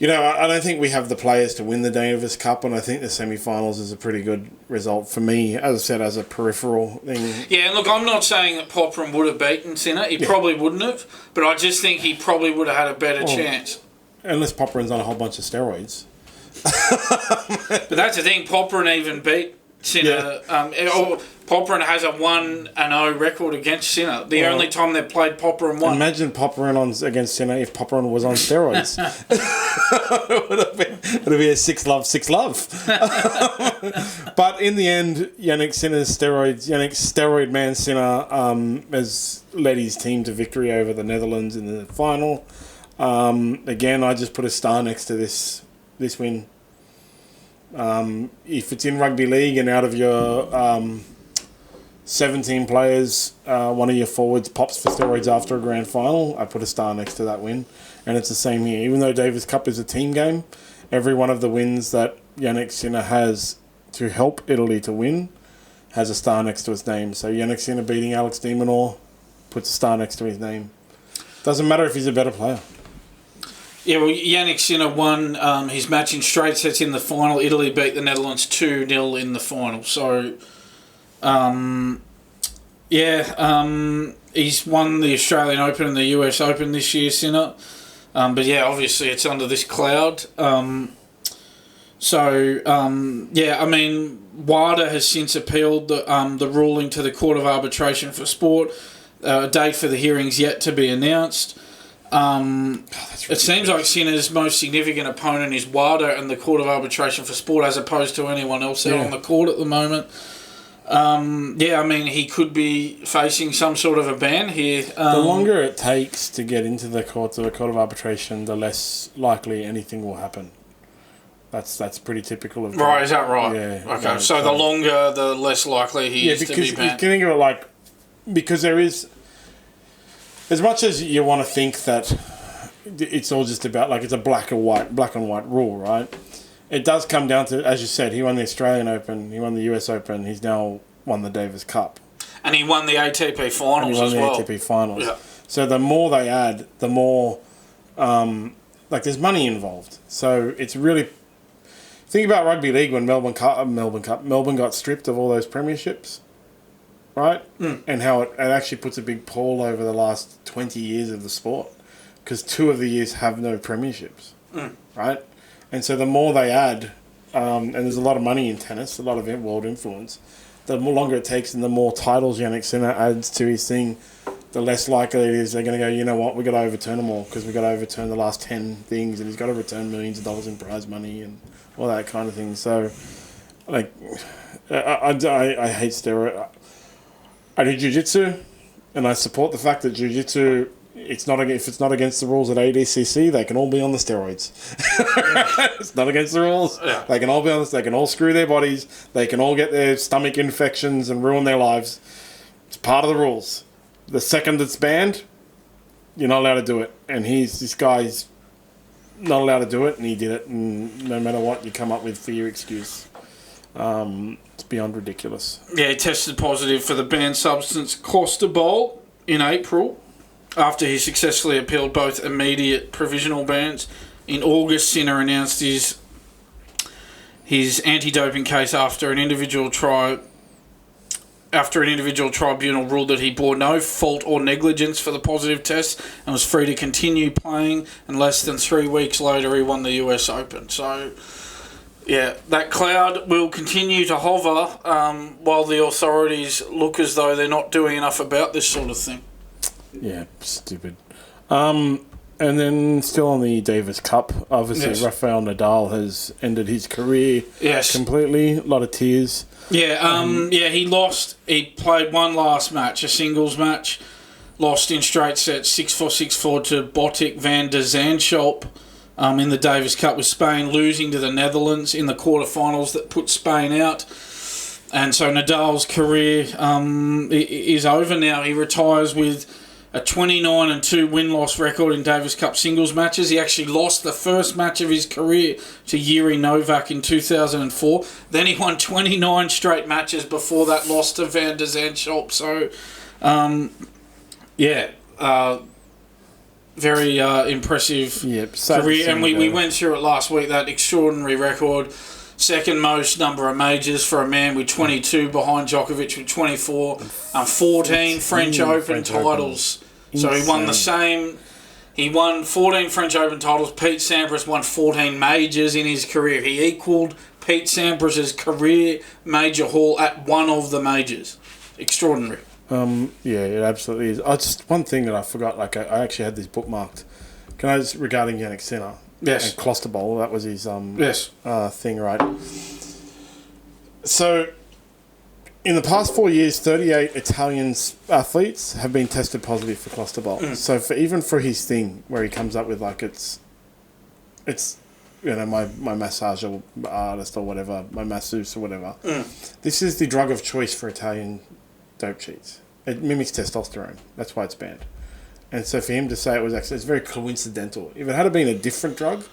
Speaker 1: I don't think we have the players to win the Davis Cup, and I think the semi-finals is a pretty good result for me, as I said, as a peripheral thing.
Speaker 2: Yeah, and look, I'm not saying that Popyrin would have beaten Sinner. He probably wouldn't have, but I just think he probably would have had a better chance.
Speaker 1: Unless Popyrin's on a whole bunch of steroids.
Speaker 2: But that's the thing, Popyrin even beat Sinner, Popperin has a 1-0 record against Sinner. The only time they played Popperin won.
Speaker 1: Imagine Popperin against Sinner if Popperin was on steroids. It would be a 6-love. But in the end, Jannik steroid man Sinner has led his team to victory over the Netherlands in the final. Again, I just put a star next to this win. If it's in rugby league and out of your 17 players, one of your forwards pops for steroids after a grand final, I put a star next to that win. And it's the same here. Even though Davis Cup is a team game, every one of the wins that Jannik Sinner has to help Italy to win has a star next to his name. So Jannik Sinner beating Alex de Minaur puts a star next to his name. Doesn't matter if he's a better player.
Speaker 2: Yeah, well, Jannik Sinner won his match in straight sets in the final. Italy beat the Netherlands 2-0 in the final. So, he's won the Australian Open and the US Open this year, Sinner. But yeah, obviously it's under this cloud. WADA has since appealed the ruling to the Court of Arbitration for Sport. A date for the hearings yet to be announced. It seems like Sinner's most significant opponent is WADA and the Court of Arbitration for Sport as opposed to anyone else out on the court at the moment. He could be facing some sort of a ban here.
Speaker 1: The longer it takes to get into the Court of Arbitration, the less likely anything will happen. That's pretty typical of...
Speaker 2: Right, is that right?
Speaker 1: Yeah.
Speaker 2: Okay, so the longer, the less likely he is to be banned.
Speaker 1: Yeah, because you can think of it because there is... As much as you want to think that it's all just about, it's a black and white rule, right? It does come down to, as you said, he won the Australian Open, he won the US Open, he's now won the Davis Cup.
Speaker 2: And he won the ATP Finals as well.
Speaker 1: ATP Finals.
Speaker 2: Yeah.
Speaker 1: So the more they add, the more, there's money involved. So it's really... Think about rugby league when Melbourne got stripped of all those premierships. Right? And how it actually puts a big pall over the last 20 years of the sport. Because 2 of the years have no premierships. Right? And so the more they add, and there's a lot of money in tennis, a lot of world influence, the more longer it takes and the more titles Jannik Sinner adds to his thing, the less likely it is they're going to go, you know what, we've got to overturn them all because we've got to overturn the last 10 things and he's got to return millions of dollars in prize money and all that kind of thing. So, I hate steroids. I do jiu-jitsu, and I support the fact that jiu-jitsu, if it's not against the rules at ADCC, they can all be on the steroids. It's not against the rules.
Speaker 2: Yeah.
Speaker 1: They can all be on this. They can all screw their bodies. They can all get their stomach infections and ruin their lives. It's part of the rules. The second it's banned, you're not allowed to do it. And this guy's not allowed to do it, and he did it. And no matter what you come up with for your excuse. It's beyond ridiculous.
Speaker 2: Yeah, he tested positive for the banned substance clostebol in April after he successfully appealed both immediate provisional bans. In August, Sinner announced his anti-doping case after an individual tribunal ruled that he bore no fault or negligence for the positive test and was free to continue playing, and less than 3 weeks later he won the US Open. So... yeah, that cloud will continue to hover while the authorities look as though they're not doing enough about this sort of thing.
Speaker 1: Yeah, stupid. And then still on the Davis Cup, obviously Rafael Nadal has ended his career completely. A lot of tears.
Speaker 2: Yeah, he lost. He played one last match, a singles match, lost in straight sets 6-4, 6-4 to Botic van der Zandschulp. In the Davis Cup with Spain, losing to the Netherlands in the quarterfinals that put Spain out. And so Nadal's career is over now. He retires with a 29-2 win-loss record in Davis Cup singles matches. He actually lost the first match of his career to Yuri Novak in 2004. Then he won 29 straight matches before that loss to Van der Zandschulp. So, very impressive career. And we went through it last week, that extraordinary record. Second most number of majors for a man with 22 behind Djokovic with 24. 14 French Open titles. So he won the same. He won 14 French Open titles. Pete Sampras won 14 majors in his career. He equalled Pete Sampras' career major haul at one of the majors. Extraordinary.
Speaker 1: Yeah, it absolutely is. Just one thing that I forgot, like I actually had this bookmarked. Can I just, regarding Jannik Sinner?
Speaker 2: Yes.
Speaker 1: And Klosterbowl, that was his
Speaker 2: yes.
Speaker 1: Thing, right? So, in the past 4 years, 38 Italian athletes have been tested positive for Klosterbowl. So, even for his thing, where he comes up with, like, it's my massage artist or whatever, my masseuse or whatever. This is the drug of choice for Italian dope cheats. It mimics testosterone. That's why it's banned. And so for him to say it was actually, it's very coincidental. If it had been a different drug,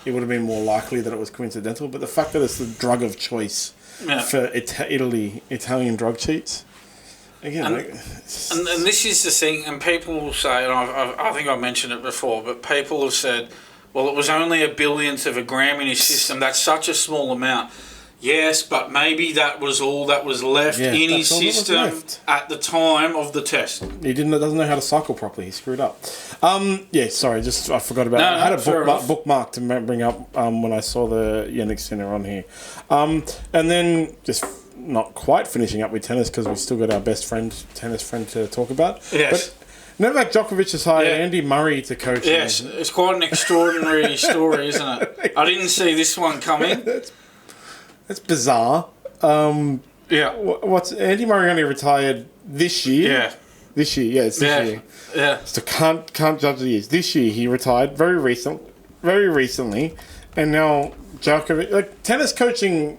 Speaker 1: it would have been more likely that it was coincidental. But the fact that it's the drug of choice for Italian drug cheats, again,
Speaker 2: and this is the thing, and people will say, and I think I mentioned it before, but people have said, well, it was only a billionth of a gram in his system. That's such a small amount. Yes, but maybe that was all that was left in his system at the time of the test.
Speaker 1: He doesn't know how to cycle properly. He screwed up. I forgot about it. I had a bookmark to bring up when I saw the Jannik Sinner on here. And then just not quite finishing up with tennis because we've still got our tennis friend to talk about.
Speaker 2: Yes.
Speaker 1: But Novak Djokovic has hired Andy Murray to coach him.
Speaker 2: Yes, it's quite an extraordinary story, isn't it? I didn't see this one coming.
Speaker 1: That's bizarre. What's Andy Murray only retired this year?
Speaker 2: Yeah.
Speaker 1: This year, it's this year.
Speaker 2: Yeah.
Speaker 1: So can't judge the years. This year he retired very recently, and now Djokovic, like tennis coaching,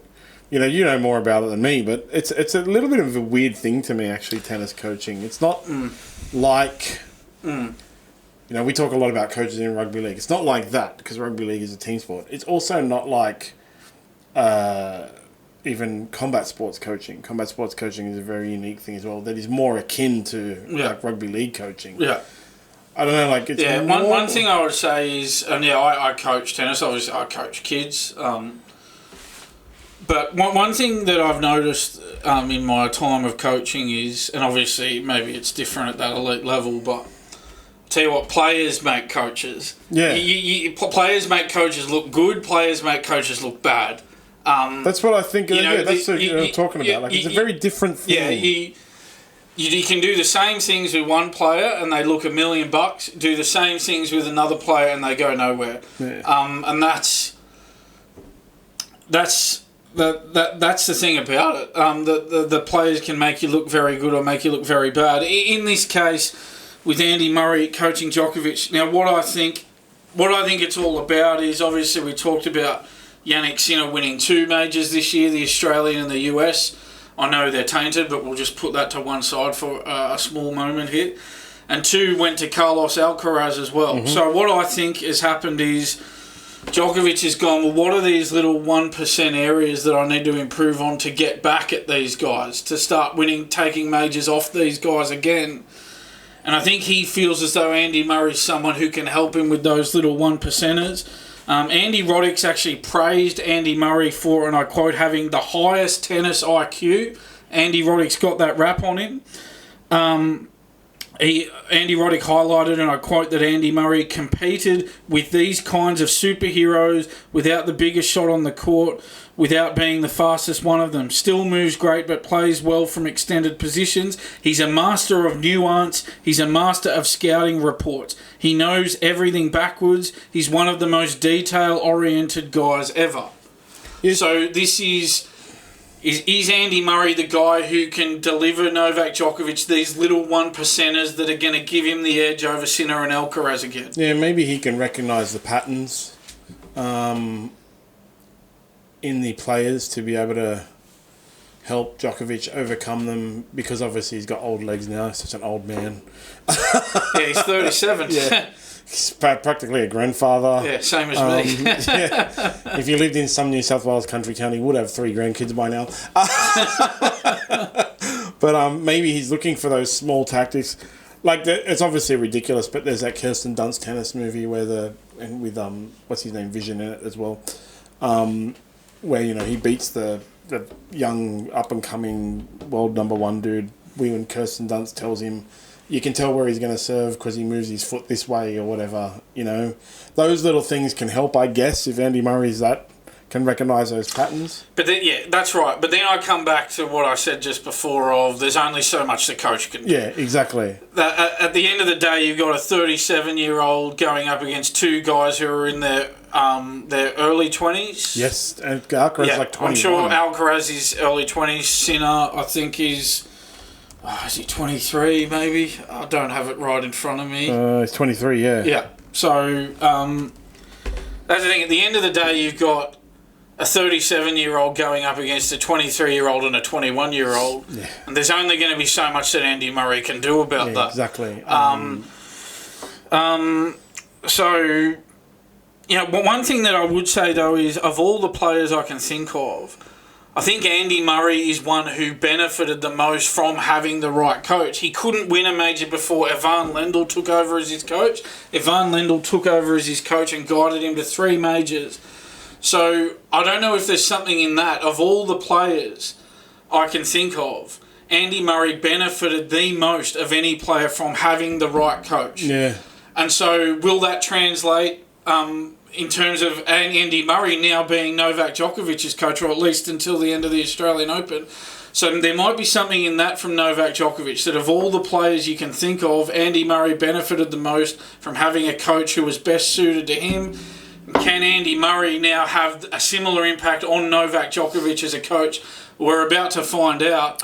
Speaker 1: you know more about it than me, but it's a little bit of a weird thing to me actually. Tennis coaching, it's not like. We talk a lot about coaches in rugby league. It's not like that because rugby league is a team sport. It's also not like. Even combat sports coaching. Combat sports coaching is a very unique thing as well. That is more akin to like rugby league coaching. Yeah, I don't know. Like it's more...
Speaker 2: one thing I would say is, and I coach tennis. Obviously, I coach kids. But one thing that I've noticed in my time of coaching is, and obviously maybe it's different at that elite level, but I'll tell you what, players make coaches.
Speaker 1: Yeah,
Speaker 2: players make coaches look good. Players make coaches look bad.
Speaker 1: That's what I think. That's what I'm talking about. Like, it's a very different thing.
Speaker 2: Yeah, you can do the same things with one player and they look $1 million. Do the same things with another player and they go nowhere. Yeah. And that's the thing about it. The players can make you look very good or make you look very bad. In this case, with Andy Murray coaching Djokovic, now what I think it's all about is, obviously we talked about Jannik Sinner winning 2 majors this year, the Australian and the US. I know they're tainted, but we'll just put that to one side for a small moment here. And 2 went to Carlos Alcaraz as well. Mm-hmm. So what I think has happened is Djokovic has gone, well, what are these little 1% areas that I need to improve on to get back at these guys, to start winning, taking majors off these guys again? And I think he feels as though Andy Murray's someone who can help him with those little 1%ers. Andy Roddick's actually praised Andy Murray for, and I quote, having the highest tennis IQ. Andy Roddick's got that rap on him. Andy Roddick highlighted, and I quote, that Andy Murray competed with these kinds of superheroes without the biggest shot on the court, without being the fastest one of them. Still moves great, but plays well from extended positions. He's a master of nuance. He's a master of scouting reports. He knows everything backwards. He's one of the most detail-oriented guys ever. Yes. So this is Andy Murray the guy who can deliver Novak Djokovic these little 1%ers that are going to give him the edge over Sinner and Alcaraz again?
Speaker 1: Yeah, maybe he can recognise the patterns in the players to be able to help Djokovic overcome them, because obviously he's got old legs now. He's such an old man.
Speaker 2: Yeah, he's 37.
Speaker 1: Yeah. He's practically a grandfather.
Speaker 2: Yeah, same as me.
Speaker 1: Yeah. If you lived in some New South Wales country town, he would have 3 grandkids by now. But maybe he's looking for those small tactics. Like, it's obviously ridiculous, but there's that Kirsten Dunst tennis movie with what's his name, Vision in it as well, where he beats the young up and coming world number 1 dude when Kirsten Dunst tells him you can tell where he's going to serve because he moves his foot this way or whatever. You know, those little things can help, I guess, if Andy Murray's can recognise those patterns.
Speaker 2: But then, yeah, that's right. But then I come back to what I said just before of there's only so much the coach can do.
Speaker 1: Yeah, exactly.
Speaker 2: At the end of the day, you've got a 37-year-old going up against two guys who are in their early 20s.
Speaker 1: Yes, and Alcaraz is like 21.
Speaker 2: I'm sure Alcaraz is early 20s. Sinner, I think, is he 23 maybe? I don't have it right in front of me.
Speaker 1: He's 23, yeah.
Speaker 2: Yeah. So that's the thing. At the end of the day, you've got a 37-year-old going up against a 23-year-old and a 21-year-old. Yeah. And there's only going to be so much that Andy Murray can do about that.
Speaker 1: Exactly.
Speaker 2: So, you know, one thing that I would say, though, is of all the players I can think of, I think Andy Murray is one who benefited the most from having the right coach. He couldn't win a major before Ivan Lendl took over as his coach. Ivan Lendl took over as his coach and guided him to 3 majors. So I don't know if there's something in that. Of all the players I can think of, Andy Murray benefited the most of any player from having the right coach.
Speaker 1: Yeah.
Speaker 2: And so will that translate in terms of Andy Murray now being Novak Djokovic's coach, or at least until the end of the Australian Open? So there might be something in that from Novak Djokovic, that of all the players you can think of, Andy Murray benefited the most from having a coach who was best suited to him. Can Andy Murray now have a similar impact on Novak Djokovic as a coach? We're about to find out.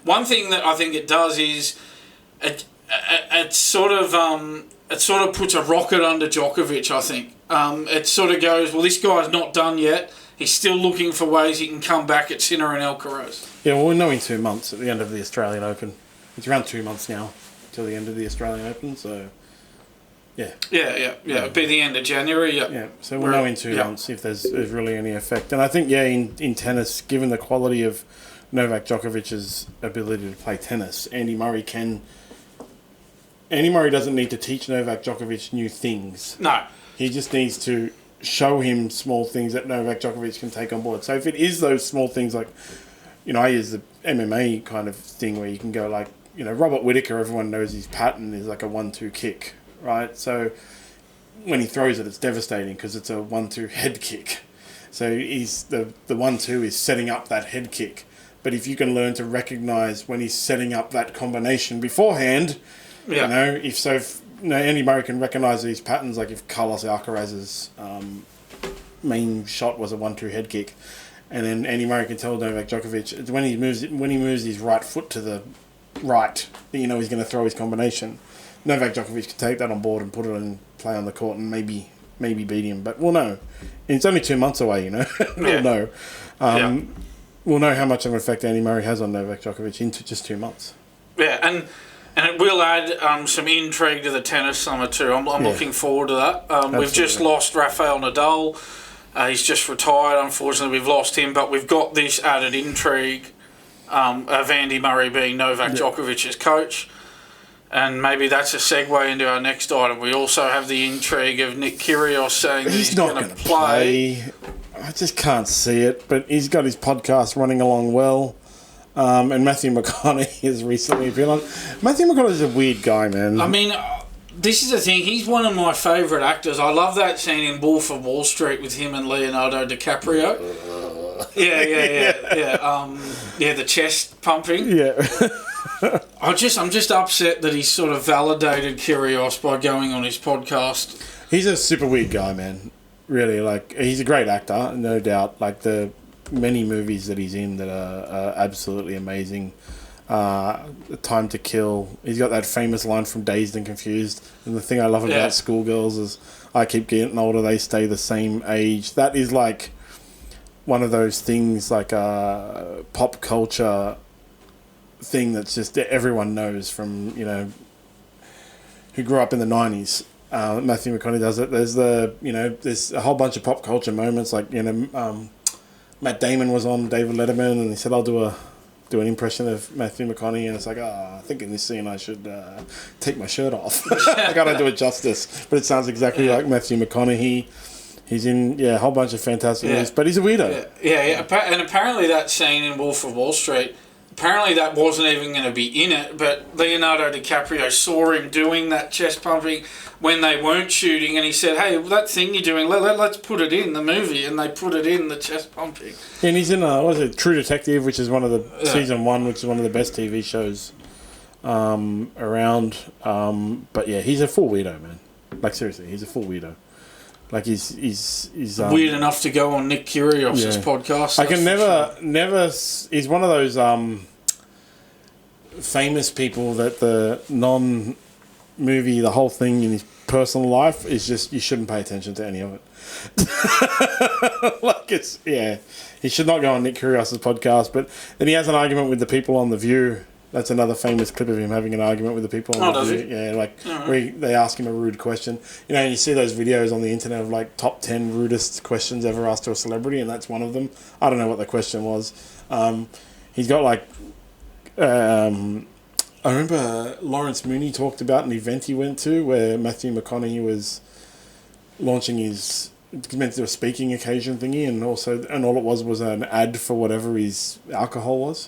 Speaker 2: One thing that I think it does is it sort of puts a rocket under Djokovic, I think. It sort of goes, well, this guy's not done yet. He's still looking for ways he can come back at Sinner and Alcaraz.
Speaker 1: Yeah, well, we'll know in 2 months at the end of the Australian Open. It's around 2 months now till the end of the Australian Open, so... Yeah. It'd be the end of January, Yeah, so we'll know in 2 months if there's really any effect. And I think, in tennis, given the quality of Novak Djokovic's ability to play tennis, Andy Murray doesn't need to teach Novak Djokovic new things.
Speaker 2: No.
Speaker 1: He just needs to show him small things that Novak Djokovic can take on board. So if it is those small things like, I use the MMA kind of thing where you can go like, Robert Whittaker, everyone knows his pattern is like a 1-2 kick. Right, so when he throws it, it's devastating because it's a 1-2 head kick. So the 1-2 is setting up that head kick. But if you can learn to recognise when he's setting up that combination beforehand, if Andy Murray can recognise these patterns, like if Carlos Alcaraz's main shot was a 1-2 head kick, and then Andy Murray can tell Novak Djokovic when he moves his right foot to the right, he's going to throw his combination. Novak Djokovic can take that on board and put it in play on the court and maybe beat him. But we'll know. It's only 2 months away, We'll know. We'll know how much of an effect Andy Murray has on Novak Djokovic into just 2 months.
Speaker 2: Yeah, and it will add some intrigue to the tennis summer too. I'm looking forward to that. We've just lost Rafael Nadal. He's just retired. Unfortunately, we've lost him. But we've got this added intrigue of Andy Murray being Novak Djokovic's coach. And maybe that's a segue into our next item. We also have the intrigue of Nick Kyrgios saying that he's not going to play.
Speaker 1: I just can't see it, but he's got his podcast running along well. And Matthew McConaughey has recently been on. Matthew McConaughey's a weird guy, man.
Speaker 2: I mean, this is the thing. He's one of my favourite actors. I love that scene in Wolf of Wall Street with him and Leonardo DiCaprio. Yeah, the chest pumping.
Speaker 1: Yeah.
Speaker 2: I'm just upset that he's sort of validated Kyrgios by going on his podcast.
Speaker 1: He's a super weird guy, man. Really, he's a great actor, no doubt. Like the many movies that he's in that are absolutely amazing. Time to Kill. He's got that famous line from Dazed and Confused. And the thing I love about schoolgirls is I keep getting older, they stay the same age. That is like one of those things, like a pop culture thing that's just everyone knows from, who grew up in the 90s. Matthew McConaughey does it. There's there's a whole bunch of pop culture moments, like, Matt Damon was on David Letterman and he said, I'll do an impression of Matthew McConaughey, and it's like, I think in this scene I should take my shirt off. I gotta do it justice. But it sounds exactly like Matthew McConaughey. He's in a whole bunch of fantastic movies, but he's a weirdo.
Speaker 2: And apparently that scene in Wolf of Wall Street, apparently that wasn't even going to be in it, but Leonardo DiCaprio saw him doing that chest pumping when they weren't shooting, and he said, hey, that thing you're doing, let's put it in the movie, and they put it in, the chest pumping.
Speaker 1: And he's in, True Detective, which is one of the, season 1, which is one of the best TV shows around. But yeah, he's a full weirdo, man. Like, seriously, he's a full weirdo. Like, he's
Speaker 2: weird enough to go on Nick Kyrgios' podcast.
Speaker 1: I can never. He's one of those famous people that the non-movie, the whole thing in his personal life is just, you shouldn't pay attention to any of it. Like, he should not go on Nick Kyrgios' podcast. But then he has an argument with the people on The View. That's another famous clip of him having an argument with the people on The View. Yeah, like, where they ask him a rude question. You know, you see those videos on the internet of, like, top 10 rudest questions ever asked to a celebrity, and that's one of them. I don't know what the question was. He's got, like... I remember Lawrence Mooney talked about an event he went to where Matthew McConaughey was launching his... meant to do a speaking occasion thingy, and all it was an ad for whatever his alcohol was.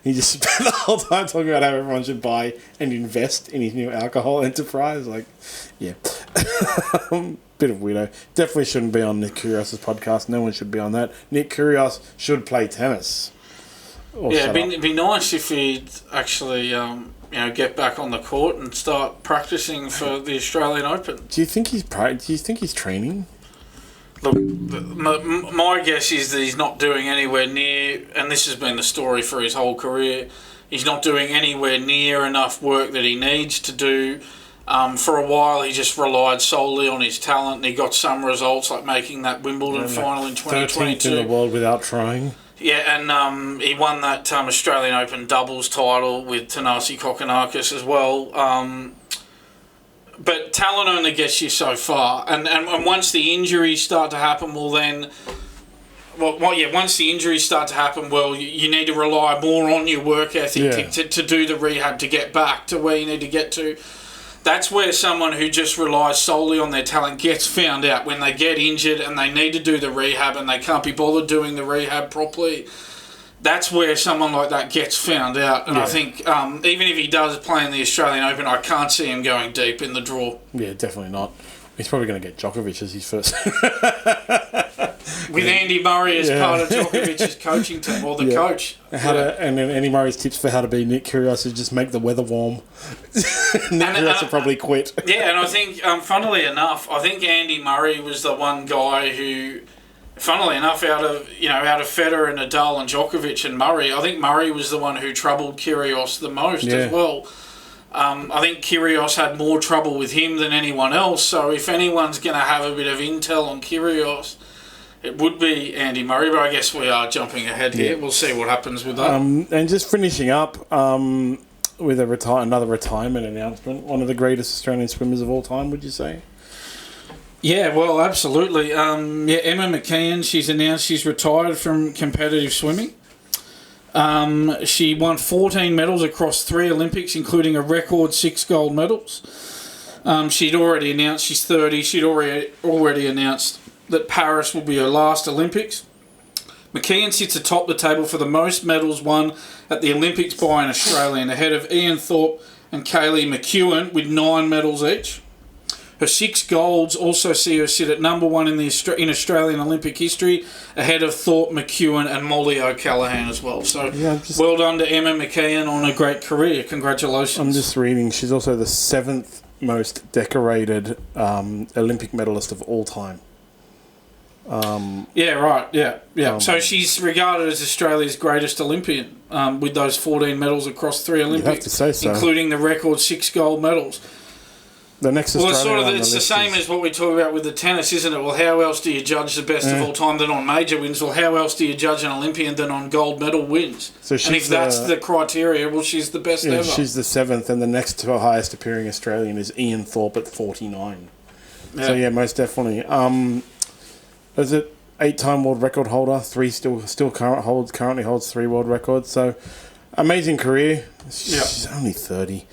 Speaker 1: He just spent the whole time talking about how everyone should buy and invest in his new alcohol enterprise. Like, yeah. Bit of weirdo. Definitely shouldn't be on Nick Kyrgios' podcast. No one should be on that. Nick Kyrgios should play tennis.
Speaker 2: It'd be nice if he'd actually get back on the court and start practicing for the Australian Open.
Speaker 1: Do you think he's training?
Speaker 2: Look, my guess is that he's not doing anywhere near, and this has been the story for his whole career, he's not doing anywhere near enough work that he needs to do. For a while, he just relied solely on his talent, and he got some results, like making that Wimbledon final in 2022.
Speaker 1: 13th in the world without trying.
Speaker 2: Yeah, and he won that Australian Open doubles title with Thanasi Kokkinakis as well. But talent only gets you so far, and once the injuries start to happen, once the injuries start to happen, you need to rely more on your work ethic to do the rehab to get back to where you need to get to. That's where someone who just relies solely on their talent gets found out when they get injured and they need to do the rehab and they can't be bothered doing the rehab properly. That's where someone like that gets found out. And I think even if he does play in the Australian Open, I can't see him going deep in the draw.
Speaker 1: Yeah, definitely not. He's probably going to get Djokovic as his first.
Speaker 2: With Andy Murray as part of Djokovic's coaching team, or the coach.
Speaker 1: And then Andy Murray's tips for how to be Nick Kyrgios is just make the weather warm. Nick Kyrgios will probably quit.
Speaker 2: Yeah, and I think, funnily enough, I think Andy Murray was the one guy who... Funnily enough, out of Federer, Nadal and Djokovic and Murray, I think Murray was the one who troubled Kyrgios the most as well. I think Kyrgios had more trouble with him than anyone else, so if anyone's going to have a bit of intel on Kyrgios, it would be Andy Murray, but I guess we are jumping ahead here. We'll see what happens with that.
Speaker 1: And just finishing up with another retirement announcement, one of the greatest Australian swimmers of all time, would you say?
Speaker 2: Yeah, well, absolutely. Emma McKeon, she's announced she's retired from competitive swimming. She won 14 medals across 3 Olympics, including a record 6 gold medals. She'd already announced she's 30. She'd already announced that Paris will be her last Olympics. McKeon sits atop the table for the most medals won at the Olympics by an Australian, ahead of Ian Thorpe and Kaylee McEwen with 9 medals each. Her 6 golds also see her sit at number 1 in Australian Olympic history, ahead of Thorpe, McEwen and Molly O'Callaghan as well. So well done to Emma McKeon on a great career. Congratulations.
Speaker 1: I'm just reading. She's also the 7th most decorated Olympic medalist of all time.
Speaker 2: So she's regarded as Australia's greatest Olympian with those 14 medals across 3 Olympics,
Speaker 1: you have to say so,
Speaker 2: including the record 6 gold medals.
Speaker 1: The next Australian
Speaker 2: it's the same as what we talk about with the tennis, isn't it? Well, how else do you judge the best of all time than on major wins? Well, how else do you judge an Olympian than on gold medal wins? So and if that's the criteria, well, she's the best ever.
Speaker 1: She's the 7th, and the next to highest appearing Australian is Ian Thorpe at 49. Yeah. So, most definitely. Is it 8-time world record holder? 3 currently holds 3 world records. So, amazing career. She's only 30.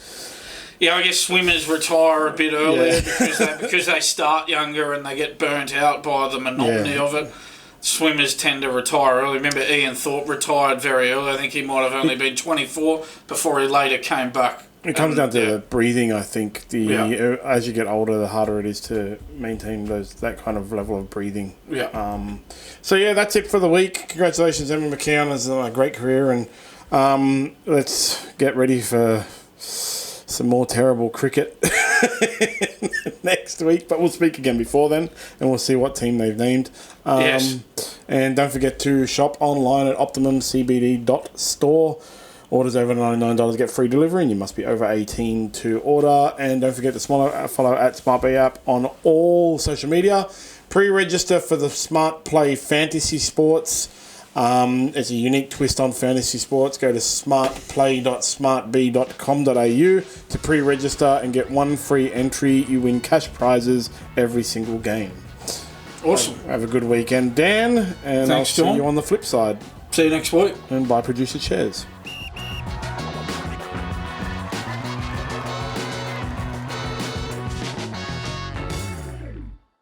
Speaker 2: Yeah, I guess swimmers retire a bit earlier because they start younger and they get burnt out by the monotony of it. swimmers tend to retire early. Remember, Ian Thorpe retired very early. I think he might have only been 24 before he later came back.
Speaker 1: It comes down to the breathing, I think. As you get older, the harder it is to maintain that kind of level of breathing.
Speaker 2: Yeah.
Speaker 1: So, that's it for the week. Congratulations, Emma McKeon, has a great career. And let's get ready for some more terrible cricket next week. But we'll speak again before then, and we'll see what team they've named.
Speaker 2: Yes.
Speaker 1: And don't forget to shop online at optimumcbd.store. Orders over $99 get free delivery, and you must be over 18 to order. And don't forget to follow at SmartB app on all social media. Pre-register for the Smart Play Fantasy Sports. It's a unique twist on fantasy sports. Go to smartplay.smartb.com.au to pre-register and get one free entry. You win cash prizes every single game.
Speaker 2: Awesome.
Speaker 1: Have a good weekend, Dan. And
Speaker 2: Thanks,
Speaker 1: I'll see
Speaker 2: John.
Speaker 1: you on the flip side.
Speaker 2: See you next week.
Speaker 1: And buy producer chairs.